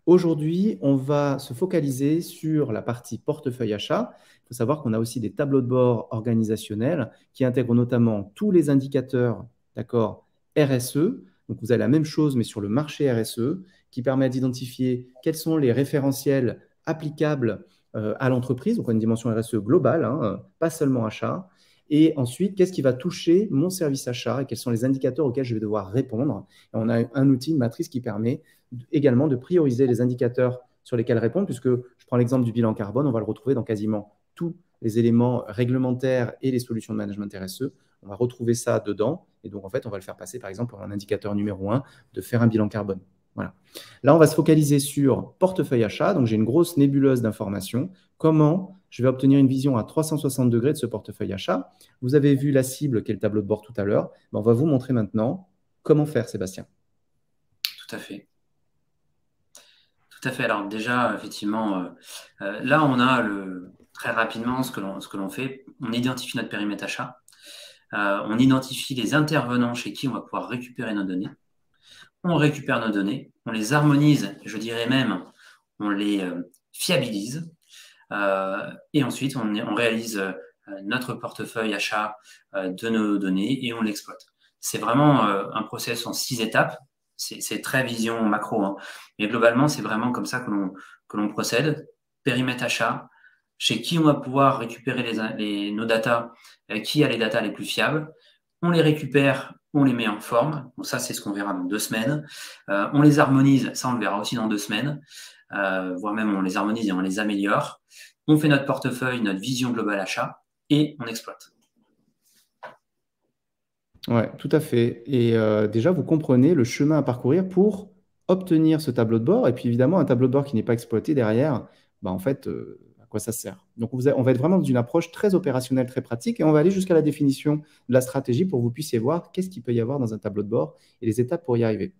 Aujourd'hui, on va se focaliser sur la partie portefeuille achat. Il faut savoir qu'on a aussi des tableaux de bord organisationnels qui intègrent notamment tous les indicateurs, d'accord, RSE. Donc, vous avez la même chose, mais sur le marché RSE, qui permet d'identifier quels sont les référentiels applicables à l'entreprise, donc une dimension RSE globale, hein, pas seulement achat. Et ensuite, qu'est-ce qui va toucher mon service achat et quels sont les indicateurs auxquels je vais devoir répondre. Et on a un outil, une matrice qui permet également de prioriser les indicateurs sur lesquels répondre, puisque je prends l'exemple du bilan carbone, on va le retrouver dans quasiment tous les éléments réglementaires et les solutions de management RSE. On va retrouver ça dedans. Et donc, en fait, on va le faire passer, par exemple, pour un indicateur numéro 1 de faire un bilan carbone. Voilà. Là, on va se focaliser sur portefeuille achat. Donc, j'ai une grosse nébuleuse d'informations. Comment je vais obtenir une vision à 360 degrés de ce portefeuille achat? Vous avez vu la cible qui est le tableau de bord tout à l'heure. On va vous montrer maintenant comment faire, Sébastien. Tout à fait. Tout à fait. Alors déjà, effectivement, là, on a très rapidement ce que l'on fait. On identifie notre périmètre achat. On identifie les intervenants chez qui on va pouvoir récupérer nos données. On récupère nos données, on les harmonise, je dirais même, on les fiabilise. Et ensuite, on réalise notre portefeuille achat de nos données et on l'exploite. C'est vraiment un process en 6 étapes. C'est très vision macro, hein. Mais globalement, c'est vraiment comme ça que l'on procède. Périmètre achat, chez qui on va pouvoir récupérer nos datas, qui a les datas les plus fiables. On les récupère, on les met en forme. Bon, ça, c'est ce qu'on verra dans 2 semaines. On les harmonise, ça, on le verra aussi dans 2 semaines. Voire même on les harmonise et on les améliore. On fait notre portefeuille, notre vision globale achat et on exploite. Oui, tout à fait. Et déjà, vous comprenez le chemin à parcourir pour obtenir ce tableau de bord. Et puis évidemment, un tableau de bord qui n'est pas exploité derrière, en fait, à quoi ça sert? Donc, on va être vraiment dans une approche très opérationnelle, très pratique. Et on va aller jusqu'à la définition de la stratégie pour que vous puissiez voir qu'est-ce qu'il peut y avoir dans un tableau de bord et les étapes pour y arriver.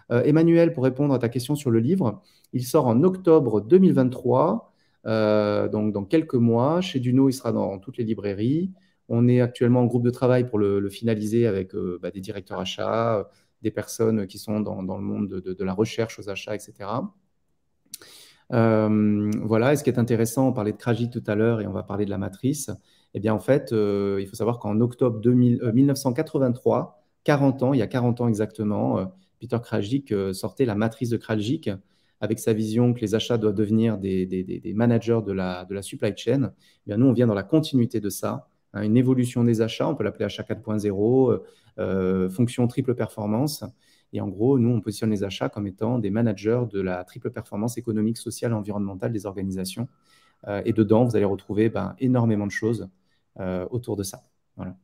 Emmanuel, pour répondre à ta question sur le livre, il sort en octobre 2023, donc dans quelques mois. Chez Duno, il sera dans toutes les librairies. On est actuellement en groupe de travail pour le finaliser avec des directeurs achats, des personnes qui sont dans le monde de la recherche aux achats, etc. Voilà, et ce qui est intéressant, on parlait de Krajik tout à l'heure et on va parler de la matrice. Eh bien, en fait, il faut savoir qu'en octobre 1983, 40 ans, il y a 40 ans exactement, Peter Krajik sortait la matrice de Krajik avec sa vision que les achats doivent devenir des managers de la supply chain. Eh bien, nous, on vient dans la continuité de ça, hein, une évolution des achats, on peut l'appeler achat 4.0, fonction triple performance. Et en gros, nous, on positionne les achats comme étant des managers de la triple performance économique, sociale et environnementale des organisations. Et dedans, vous allez retrouver énormément de choses autour de ça. Voilà.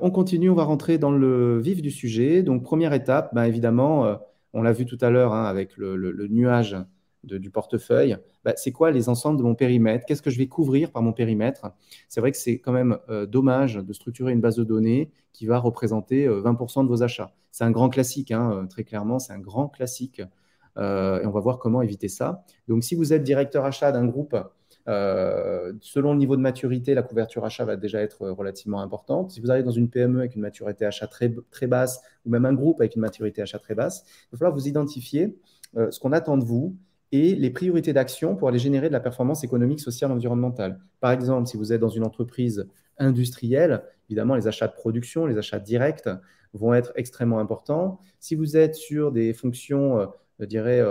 On continue, on va rentrer dans le vif du sujet. Donc, première étape, évidemment, on l'a vu tout à l'heure avec le nuage du portefeuille. C'est quoi les ensembles de mon périmètre? Qu'est-ce que je vais couvrir par mon périmètre? C'est vrai que c'est quand même dommage de structurer une base de données qui va représenter 20% de vos achats. C'est un grand classique, hein, très clairement, c'est un grand classique. Et on va voir comment éviter ça. Donc, si vous êtes directeur achat d'un groupe, selon le niveau de maturité, la couverture achat va déjà être relativement importante. Si vous arrivez dans une PME avec une maturité achat très, très basse, ou même un groupe avec une maturité achat très basse, il va falloir vous identifier ce qu'on attend de vous et les priorités d'action pour aller générer de la performance économique, sociale, environnementale. Par exemple, si vous êtes dans une entreprise industrielle, évidemment, les achats de production, les achats directs vont être extrêmement importants. Si vous êtes sur des fonctions, je dirais,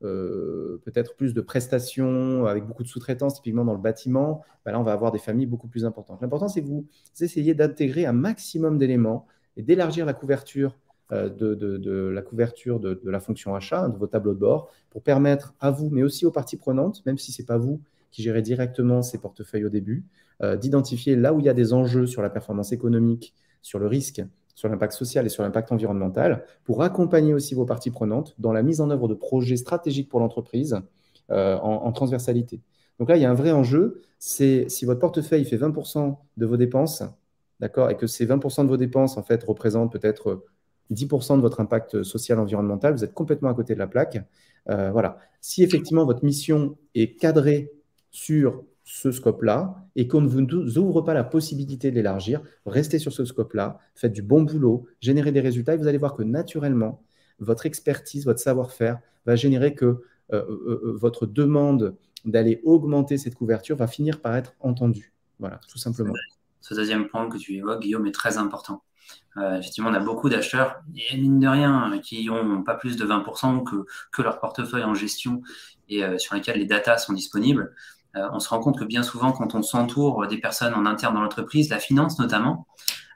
peut-être plus de prestations avec beaucoup de sous-traitance, typiquement dans le bâtiment, là, on va avoir des familles beaucoup plus importantes. L'important, c'est que vous essayez d'intégrer un maximum d'éléments et d'élargir la couverture de la fonction achat, de vos tableaux de bord, pour permettre à vous, mais aussi aux parties prenantes, même si ce n'est pas vous qui gérez directement ces portefeuilles au début, d'identifier là où il y a des enjeux sur la performance économique, sur le risque, sur l'impact social et sur l'impact environnemental, pour accompagner aussi vos parties prenantes dans la mise en œuvre de projets stratégiques pour l'entreprise en transversalité. Donc là, il y a un vrai enjeu, c'est si votre portefeuille fait 20% de vos dépenses, d'accord, et que ces 20% de vos dépenses, en fait, représentent peut-être 10% de votre impact social environnemental, vous êtes complètement à côté de la plaque. Voilà. Si effectivement votre mission est cadrée sur ce scope-là et qu'on ne vous ouvre pas la possibilité de l'élargir, restez sur ce scope-là, faites du bon boulot, générez des résultats et vous allez voir que naturellement, votre expertise, votre savoir-faire va générer que votre demande d'aller augmenter cette couverture va finir par être entendue. Voilà, tout simplement. Ce deuxième point que tu évoques, Guillaume, est très important. Effectivement, on a beaucoup d'acheteurs, et mine de rien, qui n'ont pas plus de 20% que leur portefeuille en gestion et sur lesquels les datas sont disponibles. On se rend compte que bien souvent, quand on s'entoure des personnes en interne dans l'entreprise, la finance notamment,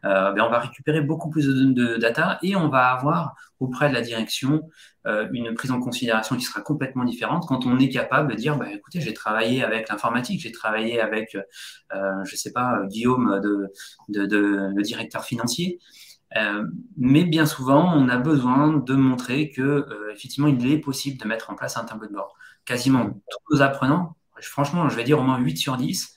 on va récupérer beaucoup plus de data et on va avoir auprès de la direction une prise en considération qui sera complètement différente quand on est capable de dire écoutez, j'ai travaillé avec l'informatique, j'ai travaillé avec, je sais pas, Guillaume, le directeur financier. Mais bien souvent, on a besoin de montrer que effectivement, il est possible de mettre en place un tableau de bord. Quasiment tous nos apprenants, franchement, je vais dire au moins 8 sur 10,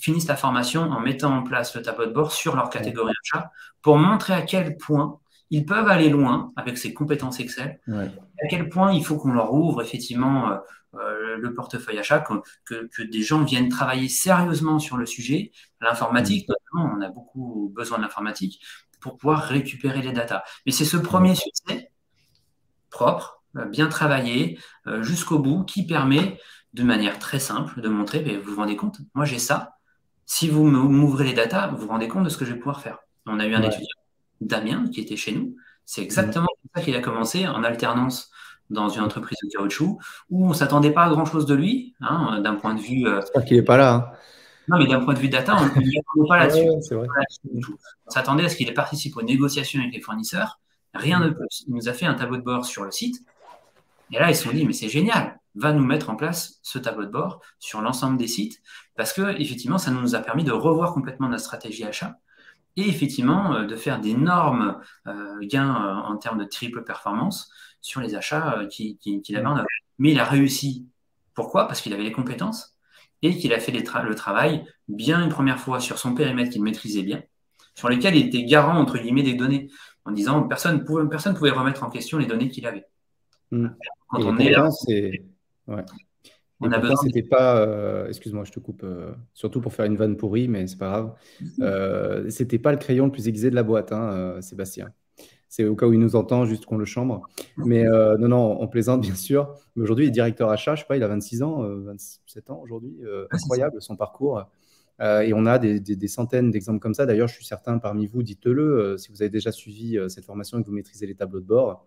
finissent la formation en mettant en place le tableau de bord sur leur catégorie achat pour montrer à quel point ils peuvent aller loin avec ces compétences Excel, à quel point il faut qu'on leur ouvre effectivement le portefeuille achat, que des gens viennent travailler sérieusement sur le sujet. L'informatique, notamment, on a beaucoup besoin de l'informatique pour pouvoir récupérer les datas. Mais c'est ce premier succès propre, bien travaillé, jusqu'au bout, qui permet de manière très simple de montrer, vous vous rendez compte, moi j'ai ça, si vous m'ouvrez les datas, vous vous rendez compte de ce que je vais pouvoir faire. On a eu un étudiant, Damien, qui était chez nous, c'est exactement comme ça qu'il a commencé en alternance dans une entreprise de caoutchouc, où on ne s'attendait pas à grand-chose de lui, d'un point de vue… J'espère qu'il n'est pas là. Hein. Non, mais d'un point de vue data, on n'y attendait pas là-dessus. C'est vrai. On s'attendait à ce qu'il participe aux négociations avec les fournisseurs, rien de plus. Il nous a fait un tableau de bord sur le site, et là, ils se sont dit, mais c'est génial, va nous mettre en place ce tableau de bord sur l'ensemble des sites, parce que effectivement, ça nous a permis de revoir complètement notre stratégie achat et effectivement de faire d'énormes gains en termes de triple performance sur les achats qu'il avait en œuvre. Mais il a réussi. Pourquoi? Parce qu'il avait les compétences et qu'il a fait le travail bien une première fois sur son périmètre qu'il maîtrisait bien, sur lesquels il était garant, entre guillemets, des données, en disant personne ne pouvait remettre en question les données qu'il avait. Quand on est là, Et On a pourtant, besoin c'était pas, excuse-moi, je te coupe, surtout pour faire une vanne pourrie, mais c'est pas grave. C'était pas le crayon le plus aiguisé de la boîte, hein, Sébastien. C'est au cas où il nous entend, juste qu'on le chambre. Mais non, non, on plaisante, bien sûr. Mais aujourd'hui, il est directeur achat, je sais pas, il a 26 ans, 27 ans aujourd'hui. c'est ça. Incroyable son parcours. Et on a des centaines d'exemples comme ça. D'ailleurs, je suis certain parmi vous, dites-le, si vous avez déjà suivi cette formation et que vous maîtrisez les tableaux de bord,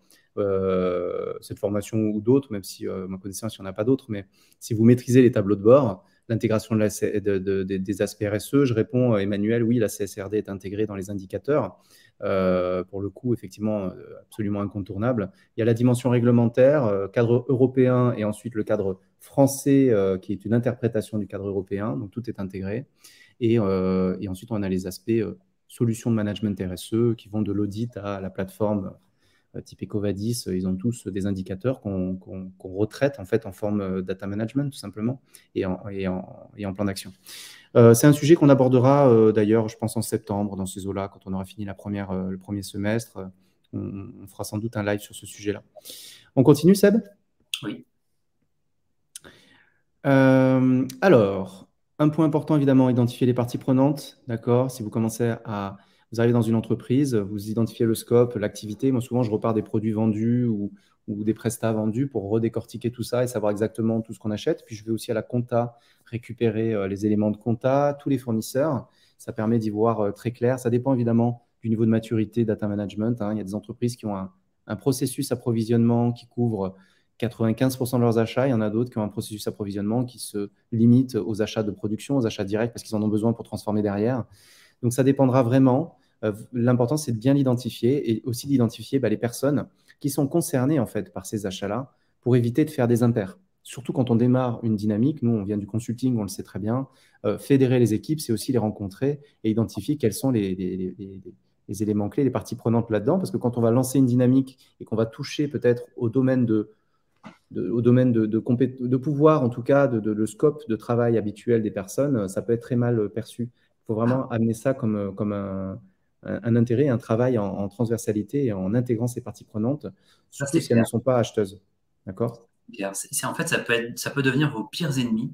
cette formation ou d'autres, même si, ma connaissance, il n'y en a pas d'autres, mais si vous maîtrisez les tableaux de bord, l'intégration des aspects RSE, je réponds, Emmanuel, oui, la CSRD est intégrée dans les indicateurs. Pour le coup, effectivement, absolument incontournable. Il y a la dimension réglementaire, cadre européen et ensuite le cadre français qui est une interprétation du cadre européen. Donc, tout est intégré. Et ensuite, on a les aspects solutions de management RSE qui vont de l'audit à la plateforme type Ecovadis. Ils ont tous des indicateurs qu'on retraite en fait en forme data management tout simplement et en plan d'action. C'est un sujet qu'on abordera d'ailleurs, je pense, en septembre, dans ces eaux-là, quand on aura fini le premier semestre. On fera sans doute un live sur ce sujet-là. On continue, Seb? Oui. Alors, un point important, évidemment, identifier les parties prenantes. D'accord? Si vous vous arrivez dans une entreprise, vous identifiez le scope, l'activité. Moi, souvent, je repars des produits vendus ou des prestats vendus pour redécortiquer tout ça et savoir exactement tout ce qu'on achète. Puis, je vais aussi à la compta récupérer les éléments de compta, tous les fournisseurs. Ça permet d'y voir très clair. Ça dépend évidemment du niveau de maturité data management, hein. Il y a des entreprises qui ont un processus approvisionnement qui couvre 95% de leurs achats. Il y en a d'autres qui ont un processus d'approvisionnement qui se limite aux achats de production, aux achats directs, parce qu'ils en ont besoin pour transformer derrière. Donc, ça dépendra vraiment. L'important, c'est de bien l'identifier et aussi d'identifier les personnes qui sont concernées en fait par ces achats-là pour éviter de faire des impairs. Surtout quand on démarre une dynamique, nous, on vient du consulting, on le sait très bien. Fédérer les équipes, c'est aussi les rencontrer et identifier quels sont les éléments clés, les parties prenantes là-dedans. Parce que quand on va lancer une dynamique et qu'on va toucher peut-être au domaine de pouvoir, en tout cas, le scope de travail habituel des personnes, ça peut être très mal perçu. Il faut vraiment amener ça comme un intérêt, un travail en transversalité et en intégrant ces parties prenantes, Ça, surtout c'est si elles ne clair. sont pas acheteuses. D'accord? En fait, ça peut devenir vos pires ennemis.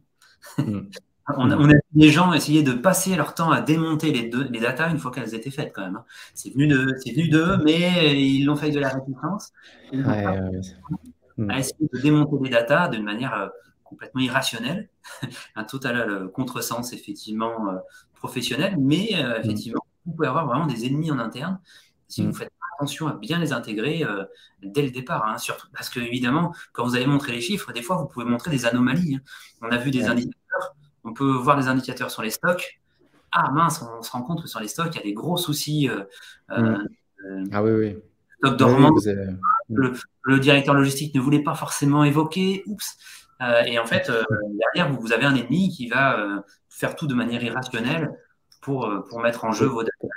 Mm. On a vu des gens essayer de passer leur temps à démonter les datas une fois qu'elles étaient faites, quand même, hein. C'est venu d'eux, mais ils l'ont fait avec de la réticence. Ils n'ont pas à essayer de démonter les datas d'une manière complètement irrationnelle, un total contresens, effectivement, professionnel, mais effectivement, vous pouvez avoir vraiment des ennemis en interne si vous faites attention à bien les intégrer dès le départ, hein, surtout parce que, évidemment, quand vous avez montré les chiffres, des fois, vous pouvez montrer des anomalies, hein. On a vu des indicateurs. On peut voir les indicateurs sur les stocks. Ah mince, on se rend compte que sur les stocks, il y a des gros soucis. Ah oui, oui. Stock Oui, oui, dormant. vous avez... Le directeur logistique ne voulait pas forcément évoquer. Oups. Et en fait, derrière, vous avez un ennemi qui va faire tout de manière irrationnelle pour mettre en jeu vos data,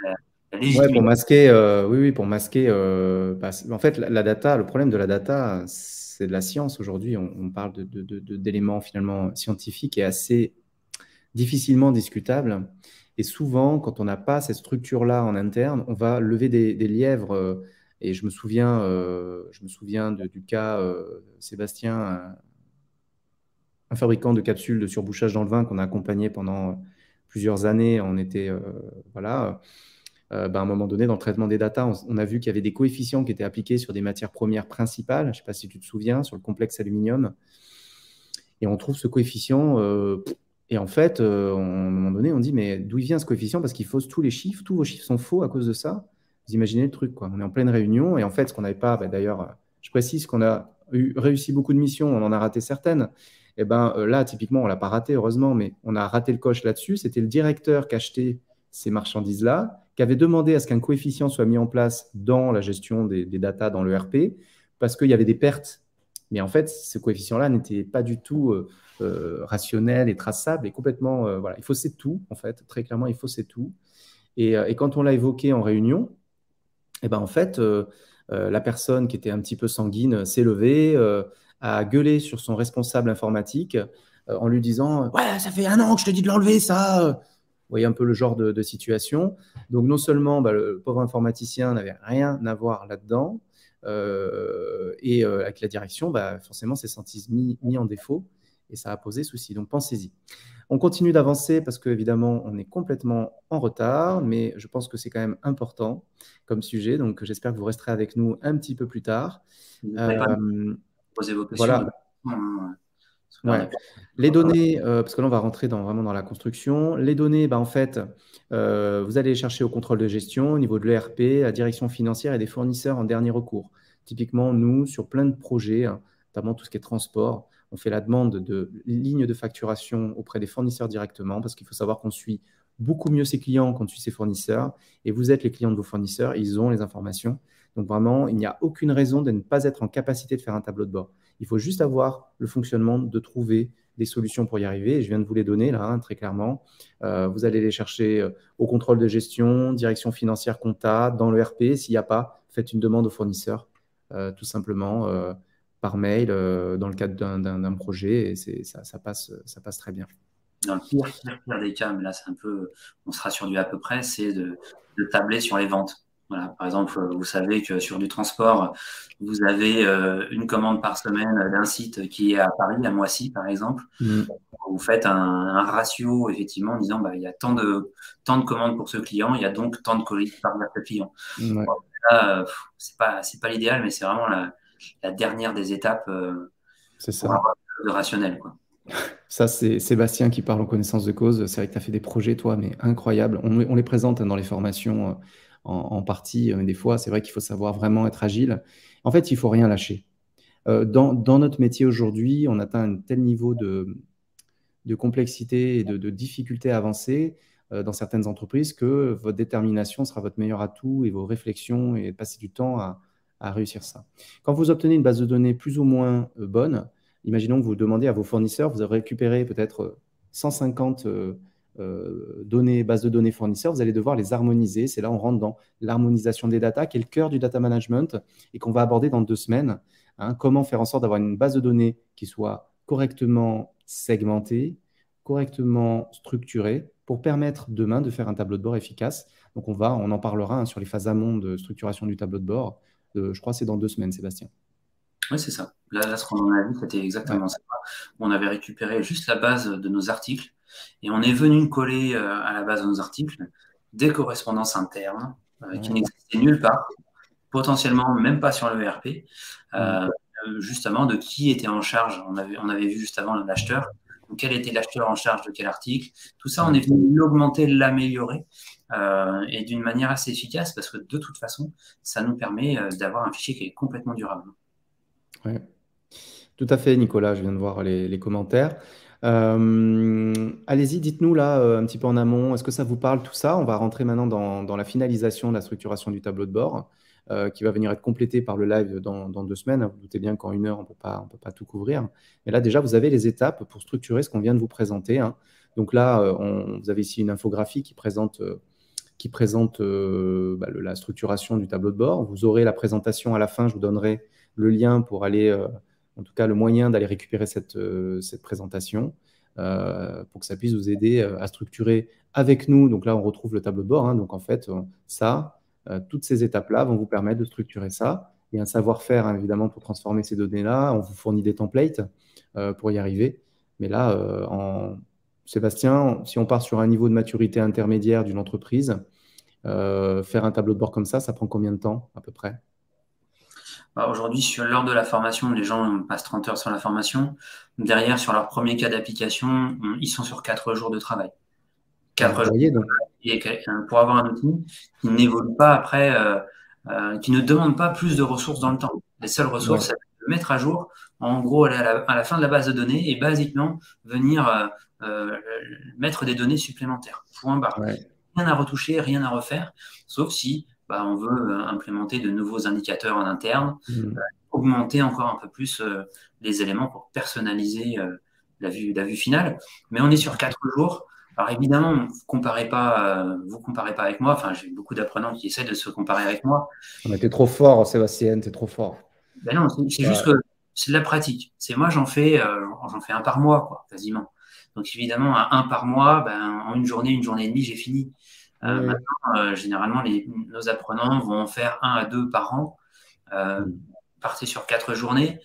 la Ouais, pour légitimité. masquer, oui, oui, pour masquer. En fait, la data, le problème de la data, c'est de la science aujourd'hui. On parle d'éléments finalement scientifiques et assez difficilement discutables. Et souvent, quand on n'a pas cette structure-là en interne, on va lever des lièvres. Et je me souviens du cas Sébastien, un fabricant de capsules de surbouchage dans le vin qu'on a accompagné pendant plusieurs années. On était, voilà. À un moment donné, dans le traitement des data, on a vu qu'il y avait des coefficients qui étaient appliqués sur des matières premières principales. Je ne sais pas si tu te souviens, sur le complexe aluminium. Et on trouve ce coefficient. Et en fait, à un moment donné, on dit, mais d'où il vient ce coefficient? Parce qu'il fausse tous les chiffres. Tous vos chiffres sont faux à cause de ça. Vous imaginez le truc, quoi. On est en pleine réunion. Et en fait, ce qu'on n'avait pas, d'ailleurs, je précise qu'on a réussi beaucoup de missions. On en a raté certaines. Et là, typiquement, on ne l'a pas raté, heureusement, mais on a raté le coche là-dessus. C'était le directeur qui achetait ces marchandises-là, qui avait demandé à ce qu'un coefficient soit mis en place dans la gestion des datas dans le RP, parce qu'il y avait des pertes. Mais en fait, ce coefficient-là n'était pas du tout rationnel et traçable, et complètement, voilà, il faussait tout, en fait, très clairement, il faussait tout. Et quand on l'a évoqué en réunion, en fait, la personne qui était un petit peu sanguine s'est levée, a gueulé sur son responsable informatique en lui disant « Ouais, ça fait 1 an que je te dis de l'enlever, ça !» Vous voyez un peu le genre de situation. Donc, non seulement le pauvre informaticien n'avait rien à voir là-dedans, et avec la direction, forcément, s'est senti mis en défaut. et ça a posé souci. Donc, pensez-y. On continue d'avancer parce qu'évidemment, on est complètement en retard, mais je pense que c'est quand même important comme sujet. Donc, j'espère que vous resterez avec nous un petit peu plus tard. N'hésitez pas à poser vos questions. Voilà. Ouais. Les données, parce que là, on va rentrer vraiment dans la construction. Les données, en fait, vous allez les chercher au contrôle de gestion, au niveau de l'ERP, la direction financière et des fournisseurs en dernier recours. Typiquement, nous, sur plein de projets, notamment tout ce qui est transport, on fait la demande de lignes de facturation auprès des fournisseurs directement, parce qu'il faut savoir qu'on suit beaucoup mieux ses clients qu'on suit ses fournisseurs. Et vous êtes les clients de vos fournisseurs, ils ont les informations. Donc vraiment, il n'y a aucune raison de ne pas être en capacité de faire un tableau de bord. Il faut juste avoir le fonctionnement de trouver des solutions pour y arriver. Et je viens de vous les donner là, très clairement. Vous allez les chercher au contrôle de gestion, direction financière, compta, dans le RP. S'il n'y a pas, faites une demande au fournisseur, tout simplement, par mail, dans le cadre d'un projet. Et ça passe très bien. Dans le pire des cas, mais là, c'est un peu, on sera sur du à peu près, c'est de tabler sur les ventes. Voilà, par exemple, vous savez que sur du transport, vous avez une commande par semaine d'un site qui est à Paris, à Moissy, par exemple. Vous faites un ratio, effectivement, en disant il y a tant de commandes pour ce client, il y a donc tant de colis par ce client. Ouais. Bon, là, c'est pas l'idéal, mais c'est vraiment la dernière des étapes c'est ça. pour avoir de rationnel, quoi. Ça, c'est Sébastien qui parle en connaissance de cause. C'est vrai que tu as fait des projets, toi, mais incroyables. On les présente dans les formations en partie, mais des fois, c'est vrai qu'il faut savoir vraiment être agile. En fait, il ne faut rien lâcher. Dans notre métier aujourd'hui, on atteint un tel niveau de complexité et de difficulté à avancer dans certaines entreprises que votre détermination sera votre meilleur atout et vos réflexions et passer du temps à réussir ça. Quand vous obtenez une base de données plus ou moins bonne, imaginons que vous demandez à vos fournisseurs, vous avez récupéré peut-être 150 bases de données fournisseurs, vous allez devoir les harmoniser. C'est là on rentre dans l'harmonisation des data, qui est le cœur du data management et qu'on va aborder dans 2 semaines. Comment faire en sorte d'avoir une base de données qui soit correctement segmentée, correctement structurée pour permettre demain de faire un tableau de bord efficace. Donc on en parlera sur les phases amont de structuration du tableau de bord. Je crois que c'est dans 2 semaines, Sébastien. Oui, c'est ça. Là, ce qu'on en a vu, c'était exactement ça. On avait récupéré juste la base de nos articles et on est venu coller à la base de nos articles des correspondances internes qui n'existaient nulle part, potentiellement même pas sur le ERP, justement de qui était en charge. On avait vu juste avant l'acheteur. Donc, quel était l'acheteur en charge de quel article. Tout ça, on est venu l'augmenter, l'améliorer et d'une manière assez efficace parce que de toute façon, ça nous permet d'avoir un fichier qui est complètement durable. Oui, tout à fait, Nicolas. Je viens de voir les commentaires. Allez-y, dites-nous là un petit peu en amont, est-ce que ça vous parle tout ça? On va rentrer maintenant dans la finalisation de la structuration du tableau de bord qui va venir être complété par le live dans 2 semaines. Vous doutez bien qu'en 1 heure, on peut pas tout couvrir. Mais là, déjà, vous avez les étapes pour structurer ce qu'on vient de vous présenter. Donc là, vous avez ici une infographie qui présente la structuration du tableau de bord. Vous aurez la présentation à la fin. Je vous donnerai le lien pour aller, en tout cas le moyen d'aller récupérer cette présentation pour que ça puisse vous aider à structurer avec nous. Donc là, on retrouve le tableau de bord. Donc en fait, toutes ces étapes-là vont vous permettre de structurer ça. Il y a un savoir-faire, évidemment, pour transformer ces données-là. On vous fournit des templates pour y arriver. Mais là, Sébastien, si on part sur un niveau de maturité intermédiaire d'une entreprise, faire un tableau de bord comme ça prend combien de temps à peu près? Aujourd'hui, lors de la formation, les gens passent 30 heures sur la formation. Derrière, sur leur premier cas d'application, ils sont sur 4 jours de travail. 4 jours de travail pour avoir un outil qui n'évolue pas après, qui ne demande pas plus de ressources dans le temps. Les seules ressources, c'est de mettre à jour, en gros, aller à la fin de la base de données et basiquement venir mettre des données supplémentaires. Point barre. Rien à retoucher, rien à refaire, sauf si on veut implémenter de nouveaux indicateurs en interne, augmenter encore un peu plus les éléments pour personnaliser la vue finale. Mais on est sur 4 jours. Alors évidemment, vous comparez pas avec moi. Enfin, j'ai beaucoup d'apprenants qui essaient de se comparer avec moi. Mais t'es trop fort, Sébastien, t'es trop fort. Ben non, c'est juste que c'est de la pratique. C'est moi, j'en fais un par mois, quoi, quasiment. Donc évidemment, à 1 par mois, en une journée et demie, j'ai fini. Maintenant, généralement, nos apprenants vont en faire 1 à 2 par an. Partez sur 4 journées.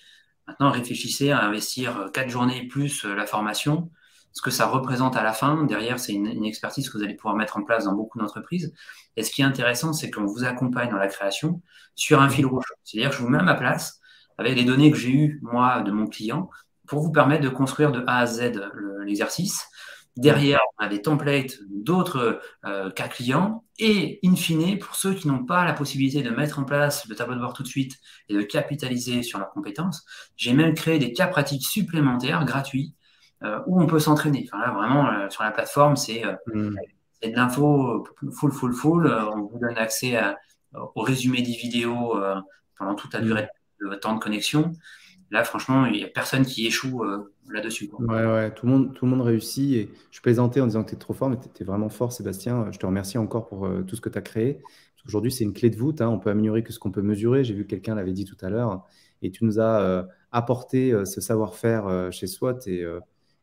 Maintenant, réfléchissez à investir 4 journées plus la formation, ce que ça représente à la fin. Derrière, c'est une expertise que vous allez pouvoir mettre en place dans beaucoup d'entreprises. Et ce qui est intéressant, c'est qu'on vous accompagne dans la création sur un fil rouge. C'est-à-dire que je vous mets à ma place avec les données que j'ai eues, moi, de mon client, pour vous permettre de construire de A à Z l'exercice. Derrière, on a des templates d'autres cas clients. Et in fine, pour ceux qui n'ont pas la possibilité de mettre en place le tableau de bord tout de suite et de capitaliser sur leurs compétences, j'ai même créé des cas pratiques supplémentaires gratuits où on peut s'entraîner. Enfin, là, vraiment, sur la plateforme, c'est de l'info full. On vous donne accès au résumé des vidéos pendant toute la durée de votre temps de connexion. Là, franchement, il n'y a personne qui échoue là-dessus, quoi. Ouais, tout le monde réussit. Et je plaisantais en disant que tu es trop fort, mais tu es vraiment fort, Sébastien. Je te remercie encore pour tout ce que tu as créé. Aujourd'hui, c'est une clé de voûte, hein. On peut améliorer que ce qu'on peut mesurer. J'ai vu que quelqu'un l'avait dit tout à l'heure. Et tu nous as apporté ce savoir-faire chez SWOT.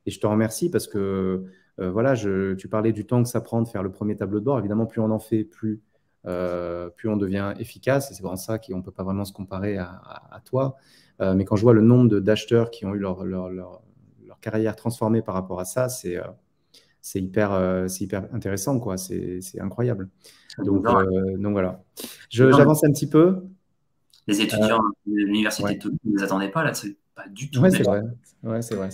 Et je te remercie parce que voilà, tu parlais du temps que ça prend de faire le premier tableau de bord. Évidemment, plus on en fait, plus on devient efficace. Et c'est pour ça qu'on ne peut pas vraiment se comparer à toi. Mais quand je vois le nombre d'acheteurs qui ont eu leur carrière transformée par rapport à ça, c'est hyper intéressant, quoi. C'est incroyable. Donc voilà. J'avance un petit peu. Les étudiants de l'université Ouais. de Toulouse ne les attendaient pas là-dessus. Pas du tout. Ouais, c'est vrai. Ouais, c'est vrai.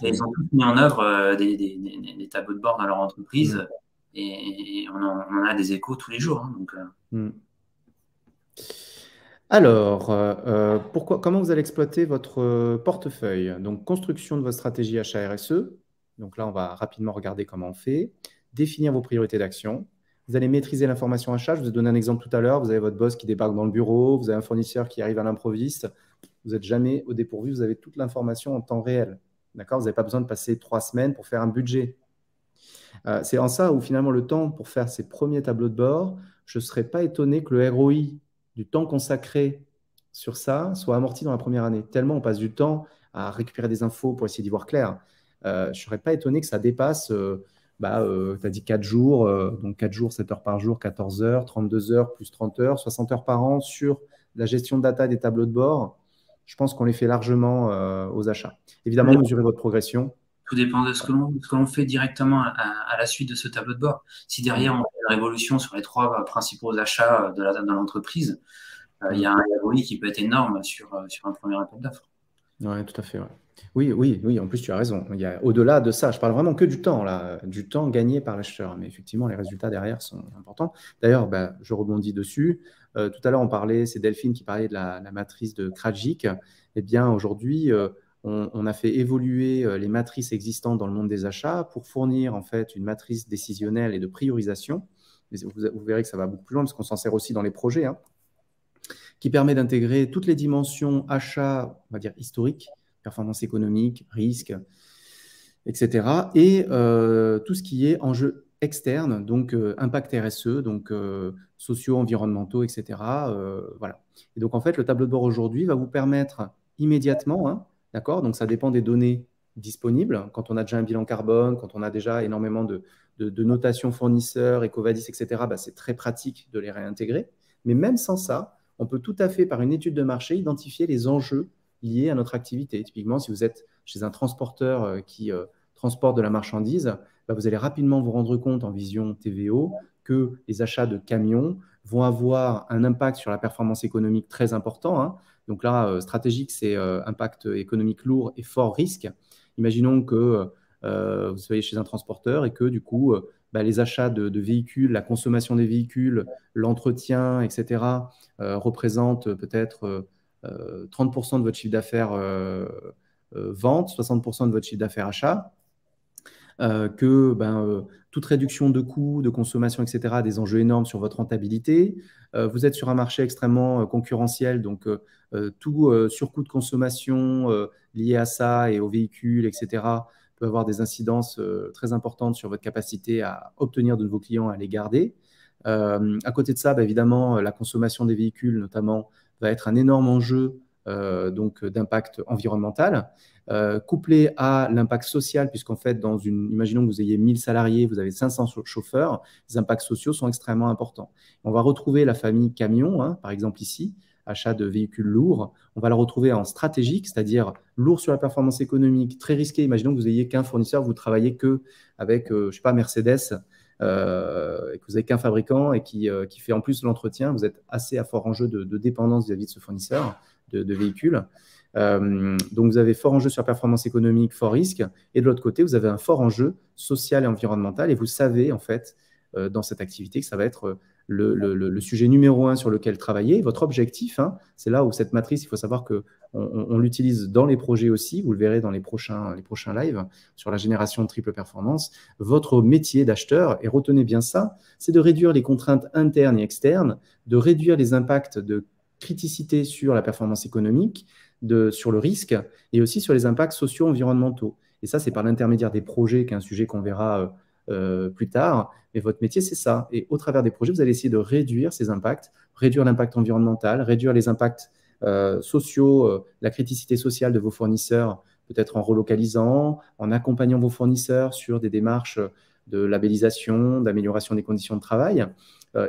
Et ils ont tous mis en œuvre des tableaux de bord dans leur entreprise et on en a des échos tous les jours, hein, donc, Alors, comment vous allez exploiter votre portefeuille? Donc, construction de votre stratégie achat RSE. Donc là, on va rapidement regarder comment on fait. Définir vos priorités d'action. Vous allez maîtriser l'information achat. Je vous ai donné un exemple tout à l'heure. Vous avez votre boss qui débarque dans le bureau. Vous avez un fournisseur qui arrive à l'improviste. Vous n'êtes jamais au dépourvu. Vous avez toute l'information en temps réel. D'accord? Vous n'avez pas besoin de passer 3 semaines pour faire un budget. C'est en ça où finalement le temps pour faire ces premiers tableaux de bord, je ne serais pas étonné que le ROI du temps consacré sur ça soit amorti dans la première année. Tellement on passe du temps à récupérer des infos pour essayer d'y voir clair. Je ne serais pas étonné que ça dépasse, tu as dit 4 jours, donc 4 jours, 7 heures par jour, 14 heures, 32 heures, plus 30 heures, 60 heures par an sur la gestion de data des tableaux de bord. Je pense qu'on les fait largement aux achats. Évidemment, mesurez votre progression. tout dépend de ce que l'on fait directement à la suite de ce tableau de bord. Si derrière on fait une révolution sur les 3 principaux achats de l'entreprise, il y a un ROI qui peut être énorme sur un premier appel d'offres. Oui, tout à fait. Ouais. Oui, en plus, tu as raison. Il y a au-delà de ça, je parle vraiment que du temps, là, du temps gagné par l'acheteur. Mais effectivement, les résultats derrière sont importants. D'ailleurs, je rebondis dessus. Tout à l'heure, on parlait, c'est Delphine qui parlait de la matrice de Krajcik. Eh bien, aujourd'hui, on a fait évoluer les matrices existantes dans le monde des achats pour fournir en fait une matrice décisionnelle et de priorisation. Vous verrez que ça va beaucoup plus loin parce qu'on s'en sert aussi dans les projets, hein, qui permet d'intégrer toutes les dimensions achats, on va dire historiques, performance économique, risque, etc. Et tout ce qui est enjeux externes, donc impact RSE, donc sociaux, environnementaux, etc. Voilà. Et donc en fait, le tableau de bord aujourd'hui va vous permettre immédiatement, hein, d'accord? Donc ça dépend des données disponibles. Quand on a déjà un bilan carbone, quand on a déjà énormément de notations fournisseurs, EcoVadis, etc., c'est très pratique de les réintégrer. Mais même sans ça, on peut tout à fait, par une étude de marché, identifier les enjeux liés à notre activité. Typiquement, si vous êtes chez un transporteur qui transporte de la marchandise, vous allez rapidement vous rendre compte en vision TVO que les achats de camions vont avoir un impact sur la performance économique très important, hein. Donc là, stratégique, c'est impact économique lourd et fort risque. Imaginons que vous soyez chez un transporteur et que du coup, les achats de véhicules, la consommation des véhicules, l'entretien, etc., représentent peut-être 30% de votre chiffre d'affaires vente, 60% de votre chiffre d'affaires achat, toute réduction de coûts, de consommation, etc., a des enjeux énormes sur votre rentabilité. Vous êtes sur un marché extrêmement concurrentiel, donc tout surcoût de consommation lié à ça et aux véhicules, etc., peut avoir des incidences très importantes sur votre capacité à obtenir de nouveaux clients, à les garder. À côté de ça, évidemment, la consommation des véhicules, notamment, va être un énorme enjeu donc d'impact environnemental, couplé à l'impact social, puisqu'en fait, imaginons que vous ayez 1000 salariés, vous avez 500 chauffeurs, les impacts sociaux sont extrêmement importants. On va retrouver la famille camion, hein, par exemple ici, achat de véhicules lourds. On va la retrouver en stratégique, c'est-à-dire lourd sur la performance économique, très risqué. Imaginons que vous n'ayez qu'un fournisseur, vous travaillez que avec, je ne sais pas, Mercedes, et que vous n'avez qu'un fabricant et qui fait en plus l'entretien. Vous êtes assez à fort enjeu de dépendance vis-à-vis de ce fournisseur de véhicules. Donc, vous avez fort enjeu sur performance économique, fort risque. Et de l'autre côté, vous avez un fort enjeu social et environnemental. Et vous savez, en fait, dans cette activité, que ça va être le sujet numéro un sur lequel travailler. Votre objectif, hein, c'est là où cette matrice, il faut savoir qu'on l'utilise dans les projets aussi. Vous le verrez dans les prochains lives sur la génération de triple performance. Votre métier d'acheteur, et retenez bien ça, c'est de réduire les contraintes internes et externes, de réduire les impacts de criticité sur la performance économique, sur le risque et aussi sur les impacts socio-environnementaux. Et ça, c'est par l'intermédiaire des projets, qui est un sujet qu'on verra plus tard. Mais votre métier, c'est ça. Et au travers des projets, vous allez essayer de réduire ces impacts, réduire l'impact environnemental, réduire les impacts sociaux, la criticité sociale de vos fournisseurs, peut-être en relocalisant, en accompagnant vos fournisseurs sur des démarches de labellisation, d'amélioration des conditions de travail.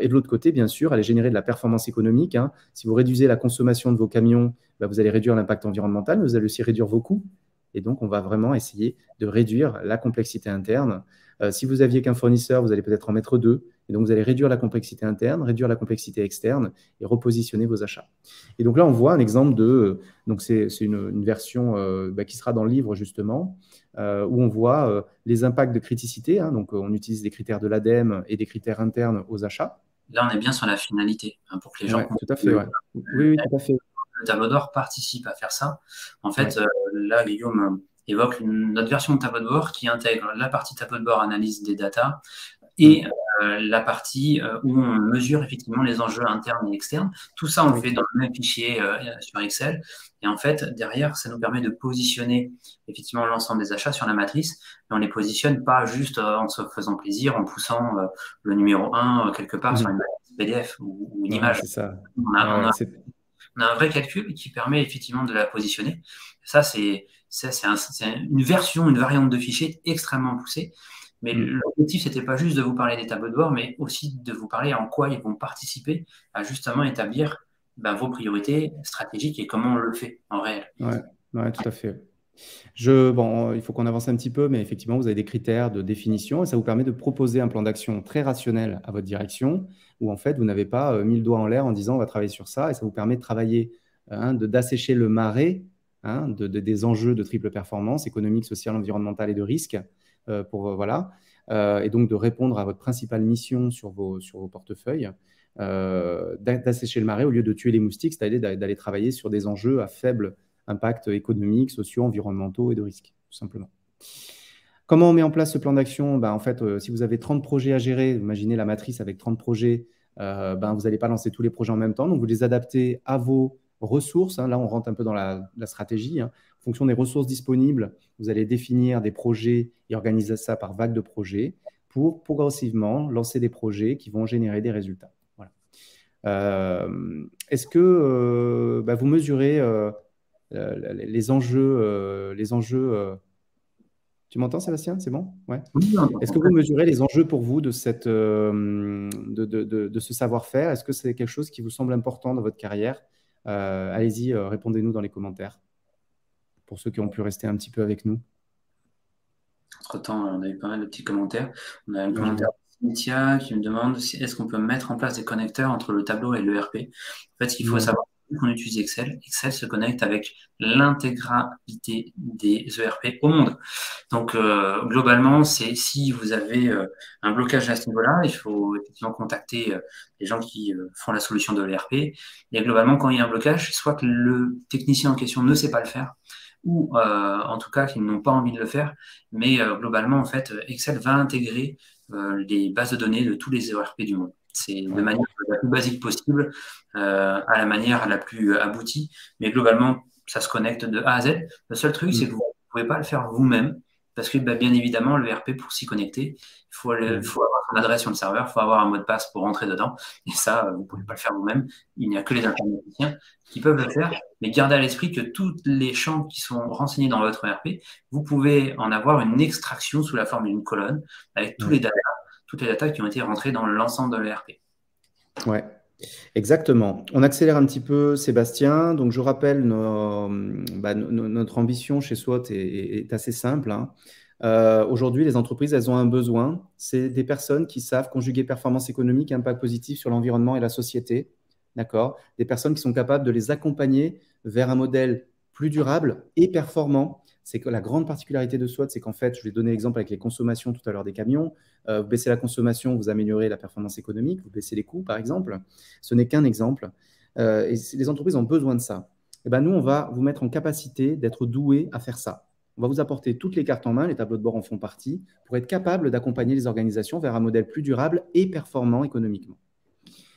Et de l'autre côté, bien sûr, aller générer de la performance économique. Hein. Si vous réduisez la consommation de vos camions, vous allez réduire l'impact environnemental, mais vous allez aussi réduire vos coûts. Et donc, on va vraiment essayer de réduire la complexité interne. Si vous aviez qu'un fournisseur, vous allez peut-être en mettre deux. Et donc, vous allez réduire la complexité interne, réduire la complexité externe et repositionner vos achats. Et donc là, on voit un exemple donc c'est une version qui sera dans le livre, justement, où on voit les impacts de criticité. Hein. Donc, on utilise des critères de l'ADEME et des critères internes aux achats. Là, on est bien sur la finalité, hein, pour que les gens... Tout à fait, ouais. Oui, tout à fait. Le tableau de bord participe à faire ça. En fait, là, Guillaume évoque notre version de tableau de bord qui intègre la partie tableau de bord analyse des data et la partie où on mesure effectivement les enjeux internes et externes. Tout ça, on le fait dans le même fichier sur Excel. Et en fait, derrière, ça nous permet de positionner effectivement l'ensemble des achats sur la matrice. Mais on ne les positionne pas juste en se faisant plaisir, en poussant le numéro 1 quelque part sur une matrice PDF ou une image. C'est ça. On a un vrai calcul qui permet effectivement de la positionner. Ça, c'est une variante de fichier extrêmement poussée. Mais l'objectif, c'était pas juste de vous parler des tableaux de bord, mais aussi de vous parler en quoi ils vont participer à justement établir vos priorités stratégiques et comment on le fait en réel. Ouais, tout à fait. Il faut qu'on avance un petit peu, mais effectivement, vous avez des critères de définition et ça vous permet de proposer un plan d'action très rationnel à votre direction où en fait, vous n'avez pas mis le doigt en l'air en disant on va travailler sur ça et ça vous permet de travailler, d'assécher le marais des enjeux de triple performance économique, sociale, environnementale et de risque et donc de répondre à votre principale mission sur vos portefeuilles, d'assécher le marais au lieu de tuer les moustiques, c'est-à-dire d'aller travailler sur des enjeux à faible impact économiques, sociaux, environnementaux et de risques, tout simplement. Comment on met en place ce plan d'action? En fait, si vous avez 30 projets à gérer, imaginez la matrice avec 30 projets, vous n'allez pas lancer tous les projets en même temps, donc vous les adaptez à vos ressources. Hein. Là, on rentre un peu dans la stratégie. Hein. En fonction des ressources disponibles, vous allez définir des projets et organiser ça par vague de projets pour progressivement lancer des projets qui vont générer des résultats. Voilà. Est-ce que vous mesurez les enjeux tu m'entends, Sébastien? C'est bon? Ouais. Est-ce que vous mesurez les enjeux pour vous de ce savoir-faire? Est-ce que c'est quelque chose qui vous semble important dans votre carrière? Allez-y, répondez-nous dans les commentaires pour ceux qui ont pu rester un petit peu avec nous. Entre-temps, on a eu pas mal de petits commentaires. On a un commentaire de Cynthia qui me demande est-ce qu'on peut mettre en place des connecteurs entre le tableau et l'ERP. En fait, ce qu'il faut savoir, qu'on utilise Excel. Excel se connecte avec l'intégralité des ERP au monde. Donc, globalement, si vous avez un blocage à ce niveau-là, il faut effectivement contacter les gens qui font la solution de l'ERP. Et globalement, quand il y a un blocage, soit que le technicien en question ne sait pas le faire, ou en tout cas qu'ils n'ont pas envie de le faire. Mais globalement, en fait, Excel va intégrer les bases de données de tous les ERP du monde. C'est de manière la plus basique possible, à la manière la plus aboutie. Mais globalement, ça se connecte de A à Z. Le seul truc, c'est que vous ne pouvez pas le faire vous-même. Parce que, bien évidemment, le ERP, pour s'y connecter, il faut avoir son adresse sur le serveur, il faut avoir un mot de passe pour rentrer dedans. Et ça, vous ne pouvez pas le faire vous-même. Il n'y a que les informaticiens qui peuvent le faire. Mais gardez à l'esprit que tous les champs qui sont renseignés dans votre ERP, vous pouvez en avoir une extraction sous la forme d'une colonne avec toutes les datas qui ont été rentrées dans l'ensemble de l'ERP. Ouais. Exactement. On accélère un petit peu, Sébastien. Donc, je rappelle, notre ambition chez SWOT est assez simple, hein. Aujourd'hui, les entreprises, elles ont un besoin. C'est des personnes qui savent conjuguer performance économique et impact positif sur l'environnement et la société. D'accord? Des personnes qui sont capables de les accompagner vers un modèle plus durable et performant. C'est que la grande particularité de SWOT, c'est qu'en fait, je vais donner l'exemple avec les consommations tout à l'heure des camions. Vous baissez la consommation, vous améliorez la performance économique, vous baissez les coûts, par exemple. Ce n'est qu'un exemple. Et les entreprises ont besoin de ça. Et ben nous, on va vous mettre en capacité d'être doué à faire ça. On va vous apporter toutes les cartes en main, les tableaux de bord en font partie, pour être capable d'accompagner les organisations vers un modèle plus durable et performant économiquement.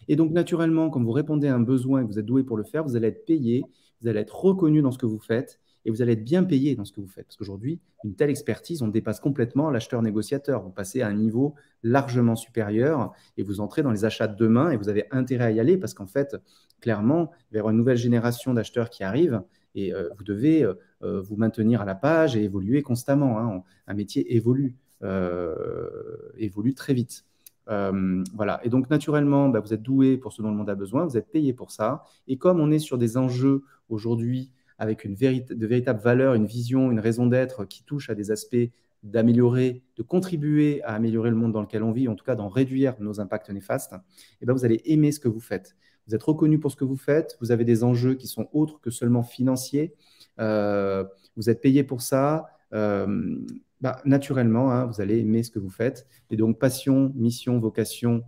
Et donc, naturellement, quand vous répondez à un besoin et que vous êtes doué pour le faire, vous allez être payé, vous allez être reconnu dans ce que vous faites et vous allez être bien payé dans ce que vous faites. Parce qu'aujourd'hui, une telle expertise, on dépasse complètement l'acheteur-négociateur. Vous passez à un niveau largement supérieur et vous entrez dans les achats de demain et vous avez intérêt à y aller parce qu'en fait, clairement, il va y avoir une nouvelle génération d'acheteurs qui arrive et vous devez vous maintenir à la page et évoluer constamment, hein. Un métier évolue très vite. Voilà. Et donc, naturellement, bah, vous êtes doué pour ce dont le monde a besoin, vous êtes payé pour ça. Et comme on est sur des enjeux aujourd'hui avec de véritables valeurs, une vision, une raison d'être qui touche à des aspects d'améliorer, de contribuer à améliorer le monde dans lequel on vit, en tout cas d'en réduire nos impacts néfastes, et ben vous allez aimer ce que vous faites. Vous êtes reconnu pour ce que vous faites, vous avez des enjeux qui sont autres que seulement financiers, vous êtes payé pour ça. Bah, naturellement, hein, vous allez aimer ce que vous faites. Et donc, passion, mission, vocation,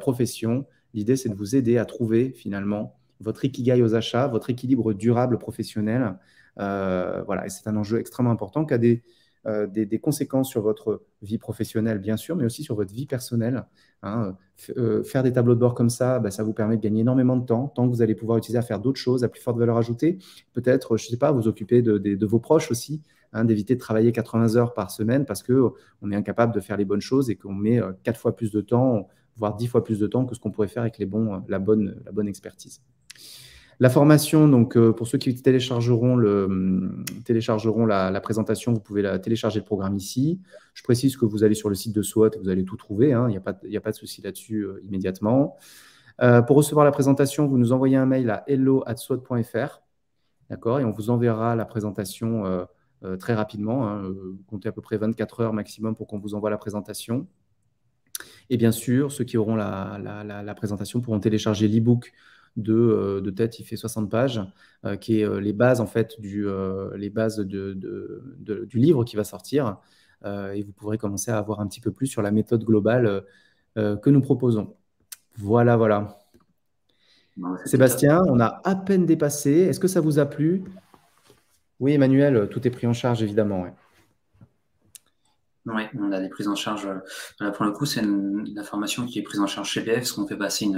profession, l'idée, c'est de vous aider à trouver finalement votre ikigai aux achats, votre équilibre durable professionnel. Voilà, et c'est un enjeu extrêmement important qui a des conséquences sur votre vie professionnelle, bien sûr, mais aussi sur votre vie personnelle, hein. Faire des tableaux de bord comme ça, bah, ça vous permet de gagner énormément de temps que vous allez pouvoir utiliser à faire d'autres choses à plus forte valeur ajoutée. Peut-être, je ne sais pas, vous occuper de vos proches aussi, hein, d'éviter de travailler 80 heures par semaine parce qu'on est incapable de faire les bonnes choses et qu'on met 4 fois plus de temps, voire 10 fois plus de temps que ce qu'on pourrait faire avec la bonne expertise. La formation, donc pour ceux qui téléchargeront la présentation, vous pouvez télécharger le programme ici. Je précise que vous allez sur le site de SWOT, vous allez tout trouver, hein, il n'y a pas de souci là-dessus immédiatement. Pour recevoir la présentation, vous nous envoyez un mail à hello@swot.fr, d'accord, et on vous enverra la présentation très rapidement, hein, comptez à peu près 24 heures maximum pour qu'on vous envoie la présentation. Et bien sûr, ceux qui auront la présentation pourront télécharger l'e-book de tête, il fait 60 pages, qui est les bases en fait du livre qui va sortir. Et vous pourrez commencer à avoir un petit peu plus sur la méthode globale que nous proposons. Voilà, voilà. Non, Sébastien, on a à peine dépassé. Est-ce que ça vous a plu? Oui, Emmanuel, tout est pris en charge, évidemment. Ouais. Oui, on a des prises en charge. Là, pour le coup, c'est la formation qui est prise en charge chez BF, parce qu'on fait passer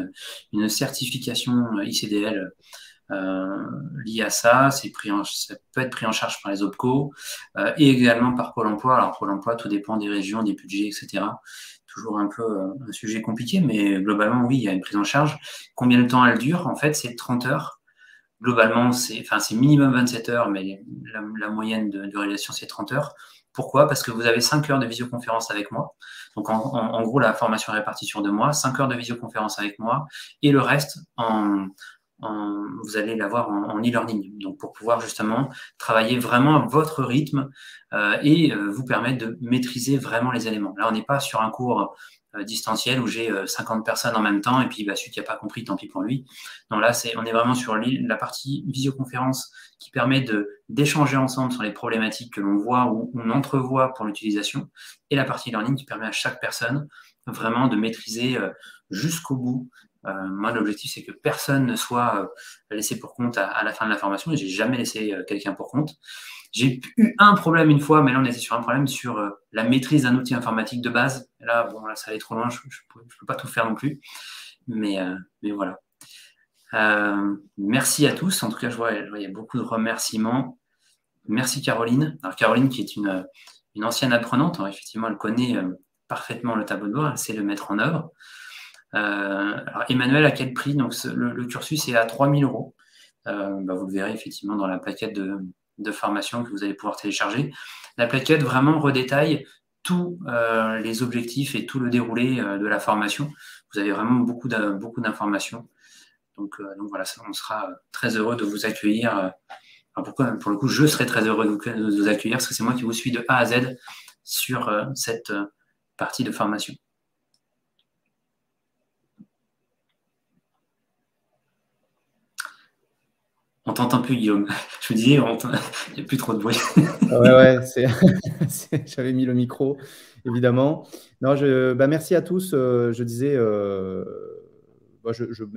une certification ICDL liée à ça. Ça peut être pris en charge par les OPCO et également par Pôle emploi. Alors, Pôle emploi, tout dépend des régions, des budgets, etc. Toujours un peu un sujet compliqué, mais globalement, oui, il y a une prise en charge. Combien de temps elle dure? En fait, c'est 30 heures. Globalement, c'est minimum 27 heures, mais la moyenne de réalisation, c'est 30 heures. Pourquoi? Parce que vous avez 5 heures de visioconférence avec moi. Donc, en gros, la formation est répartie sur 2 mois, 5 heures de visioconférence avec moi, et le reste, vous allez l'avoir en e-learning. Donc, pour pouvoir justement travailler vraiment à votre rythme et vous permettre de maîtriser vraiment les éléments. Là, on n'est pas sur un cours distanciel où j'ai 50 personnes en même temps et puis celui qui n'a pas compris, tant pis pour lui. Donc là, on est vraiment sur la partie visioconférence qui permet d'échanger ensemble sur les problématiques que l'on voit ou on entrevoit pour l'utilisation, et la partie learning qui permet à chaque personne vraiment de maîtriser jusqu'au bout. Moi, l'objectif, c'est que personne ne soit laissé pour compte à la fin de la formation, et j'ai jamais laissé quelqu'un pour compte. J'ai eu un problème une fois, mais là, on était sur un problème sur la maîtrise d'un outil informatique de base. Et là, bon, là, ça allait trop loin, je ne peux pas tout faire non plus. Mais voilà. Merci à tous. En tout cas, je vois il y a beaucoup de remerciements. Merci Caroline. Alors, Caroline, qui est une ancienne apprenante, alors, effectivement, elle connaît parfaitement le tableau de bord, elle sait le mettre en œuvre. Alors, Emmanuel, à quel prix? Donc, le cursus est à 3 000 €. Vous le verrez effectivement dans la plaquette de formation que vous allez pouvoir télécharger. La plaquette vraiment redétaille tous les objectifs et tout le déroulé de la formation. Vous avez vraiment beaucoup d'informations. Donc voilà, on sera très heureux de vous accueillir. Pour le coup, je serai très heureux de vous accueillir parce que c'est moi qui vous suis de A à Z sur cette partie de formation. On t'entend plus, Guillaume. Je vous disais, il n'y a plus trop de bruit. Ouais, j'avais mis le micro, évidemment. Non, merci à tous. Je disais,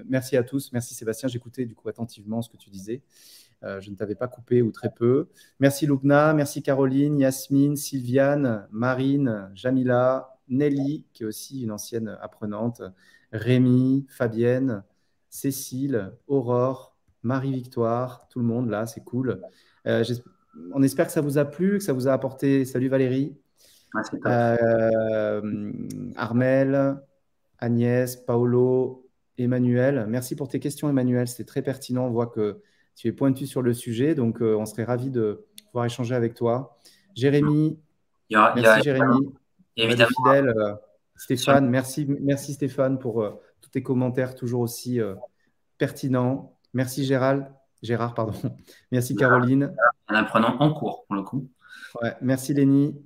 merci à tous. Merci Sébastien, j'écoutais du coup attentivement ce que tu disais. Je ne t'avais pas coupé ou très peu. Merci Loubna, merci Caroline, Yasmine, Sylviane, Marine, Jamila, Nelly, qui est aussi une ancienne apprenante, Rémi, Fabienne, Cécile, Aurore, Marie-Victoire, tout le monde là, c'est cool. On espère que ça vous a plu, que ça vous a apporté. Salut Valérie. Ouais, c'est top. Armel, Agnès, Paolo, Emmanuel. Merci pour tes questions, Emmanuel. C'était très pertinent. On voit que tu es pointu sur le sujet, donc on serait ravis de pouvoir échanger avec toi. Jérémy, merci Jérémy. Évidemment, fidèle. Stéphane, merci Stéphane pour tous tes commentaires toujours aussi pertinents. Merci Gérard, pardon. Merci Caroline. Un apprenant en cours pour le coup. Ouais, merci Lénie.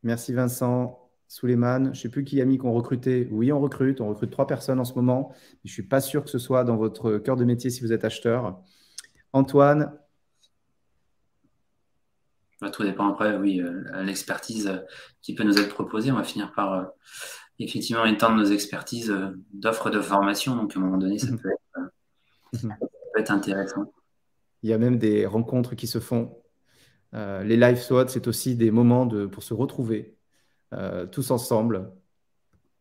Merci Vincent. Souleymane, je ne sais plus qui a mis qu'on recrutait. Oui, on recrute 3 personnes en ce moment. Je ne suis pas sûr que ce soit dans votre cœur de métier si vous êtes acheteur. Antoine. Tout dépend après, oui, l'expertise qui peut nous être proposée. On va finir par effectivement étendre nos expertises d'offres de formation. Donc à un moment donné, ça peut être intéressant. Il y a même des rencontres qui se font. Les live SWOT, c'est aussi des moments pour se retrouver tous ensemble.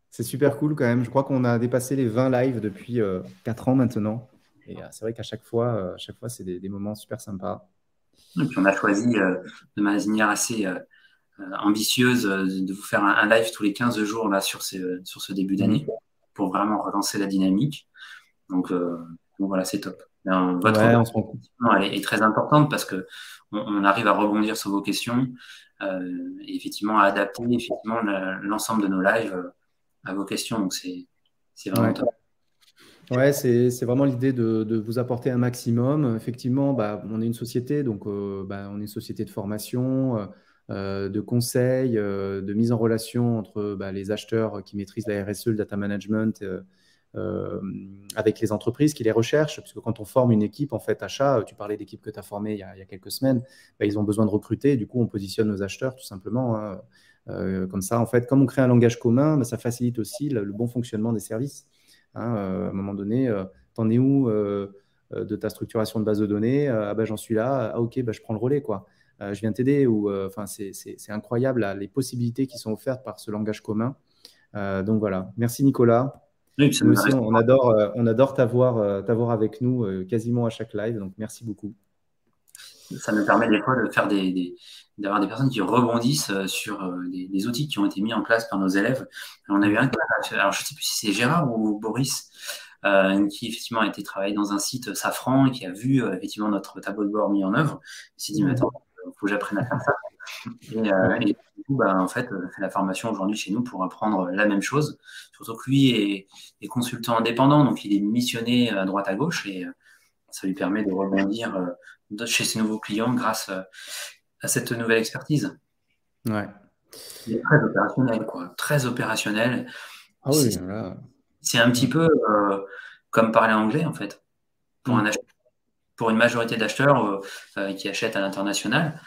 C'est super cool quand même. Je crois qu'on a dépassé les 20 lives depuis 4 ans maintenant. Et c'est vrai qu'à chaque fois, c'est des moments super sympas. Et puis on a choisi de manière assez ambitieuse de vous faire un live tous les 15 jours là, sur ce début d'année pour vraiment relancer la dynamique. Donc voilà, c'est top. Votre question, elle est très importante parce qu'on arrive à rebondir sur vos questions et effectivement à adapter effectivement l'ensemble de nos lives à vos questions. Donc c'est vraiment top. Ouais, c'est vraiment l'idée de vous apporter un maximum. Effectivement, on est une société, donc on est une société de formation, de conseil, de mise en relation entre les acheteurs qui maîtrisent la RSE, le data management, avec les entreprises qui les recherchent. Parce que quand on forme une équipe, en fait, achat, tu parlais d'équipe que tu as formée il y a quelques semaines, ils ont besoin de recruter. Du coup, on positionne nos acheteurs tout simplement. Hein. Comme ça, en fait, comme on crée un langage commun, ça facilite aussi le bon fonctionnement des services. Hein, à un moment donné, t'en es où de ta structuration de base de données? J'en suis là. Ah, ok, je prends le relais, quoi. Je viens t'aider. C'est incroyable les possibilités qui sont offertes par ce langage commun. Donc voilà. Merci Nicolas. Oui, nous aussi, on adore t'avoir avec nous quasiment à chaque live. Donc merci beaucoup. Ça me permet des fois de faire d'avoir des personnes qui rebondissent sur des outils qui ont été mis en place par nos élèves. On a eu un cas, alors je ne sais plus si c'est Gérard ou Boris, qui effectivement a été travaillé dans un site Safran et qui a vu effectivement notre tableau de bord mis en œuvre. Il s'est dit, mais attends, il faut que j'apprenne à faire ça. Et du coup, en fait, fait la formation aujourd'hui chez nous pour apprendre la même chose. Surtout que lui est consultant indépendant, donc il est missionné à droite à gauche et ça lui permet de rebondir chez ses nouveaux clients grâce à cette nouvelle expertise. Ouais. Il est très opérationnel, quoi. Très opérationnel. Ah oui, voilà. C'est un petit peu comme parler anglais, en fait. Pour une majorité d'acheteurs qui achètent à l'international,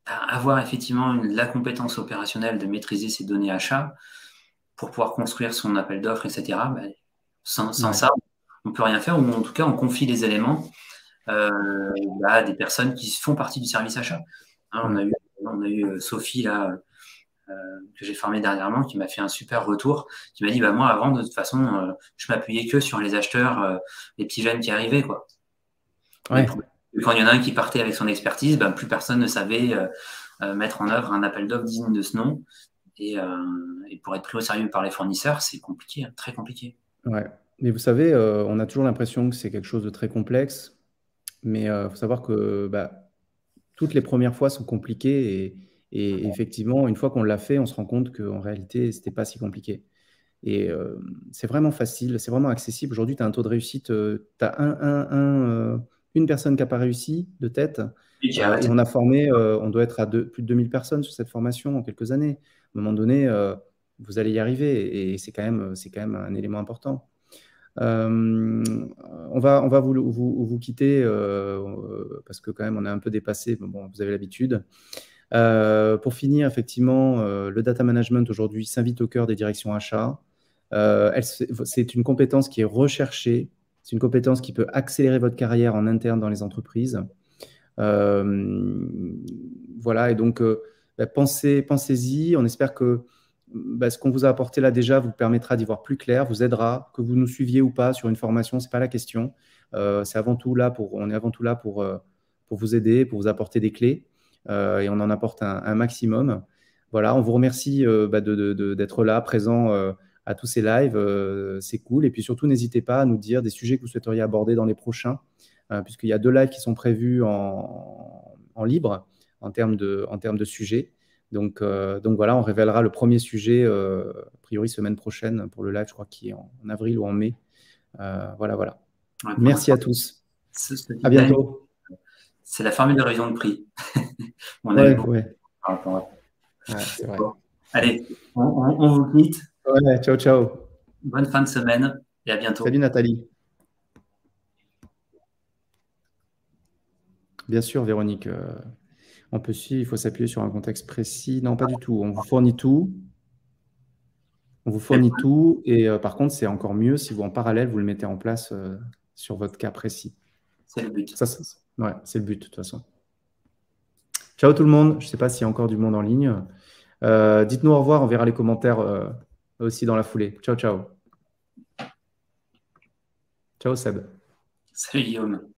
avoir effectivement la compétence opérationnelle de maîtriser ses données achats pour pouvoir construire son appel d'offres, etc., sans ça, on ne peut rien faire, ou en tout cas, on confie les éléments à des personnes qui font partie du service achat. Hein, on a eu Sophie, là, que j'ai formée dernièrement, qui m'a fait un super retour, qui m'a dit, moi, avant, de toute façon, je m'appuyais que sur les acheteurs, les petits jeunes qui arrivaient, quoi. Ouais. Quand il y en a un qui partait avec son expertise, plus personne ne savait mettre en œuvre un appel d'offres digne de ce nom. Et pour être pris au sérieux par les fournisseurs, c'est compliqué, très compliqué. Ouais. Mais vous savez, on a toujours l'impression que c'est quelque chose de très complexe, mais il faut savoir que toutes les premières fois sont compliquées Et effectivement, une fois qu'on l'a fait, on se rend compte qu'en réalité, ce n'était pas si compliqué. Et c'est vraiment facile, c'est vraiment accessible. Aujourd'hui, tu as un taux de réussite, tu as une personne qui n'a pas réussi de tête, Et qui a et arrêté. on a formé, on doit être à plus de 2000 personnes sur cette formation en quelques années. À un moment donné, vous allez y arriver, et c'est quand même un élément important. On va vous quitter parce que quand même on est un peu dépassé, mais bon, vous avez l'habitude. Pour finir, effectivement, le data management aujourd'hui s'invite au cœur des directions achats. C'est une compétence qui est recherchée, c'est une compétence qui peut accélérer votre carrière en interne dans les entreprises. Voilà, et donc pensez-y. On espère que ce qu'on vous a apporté là déjà vous permettra d'y voir plus clair, vous aidera, que vous nous suiviez ou pas sur une formation, c'est pas la question. On est avant tout là pour vous aider, pour vous apporter des clés, et on en apporte un maximum. Voilà, on vous remercie d'être là, présent à tous ces lives, c'est cool. Et puis surtout, n'hésitez pas à nous dire des sujets que vous souhaiteriez aborder dans les prochains, puisqu'il y a 2 lives qui sont prévus en libre en termes de sujets. Donc voilà, on révélera le premier sujet, a priori semaine prochaine pour le live, je crois qu'il est en avril ou en mai. Voilà. Ouais, pour Merci l'instant, à tous. ce À design, bientôt. c'est la formule de révision de prix. On a eu beaucoup Ouais, par rapport à ouais, c'est vrai. Bon, allez, on vous quitte. Ouais, ciao, ciao. Bonne fin de semaine et à bientôt. Salut Nathalie. Bien sûr, Véronique, on peut suivre, il faut s'appuyer sur un contexte précis. Non, pas du tout. On vous fournit tout. On vous fournit tout. Et par contre, c'est encore mieux si vous, en parallèle, vous le mettez en place sur votre cas précis. C'est le but. Ouais, c'est le but, de toute façon. Ciao tout le monde. Je ne sais pas s'il y a encore du monde en ligne. Dites-nous au revoir. On verra les commentaires aussi dans la foulée. Ciao, ciao. Ciao, Seb. Salut Guillaume.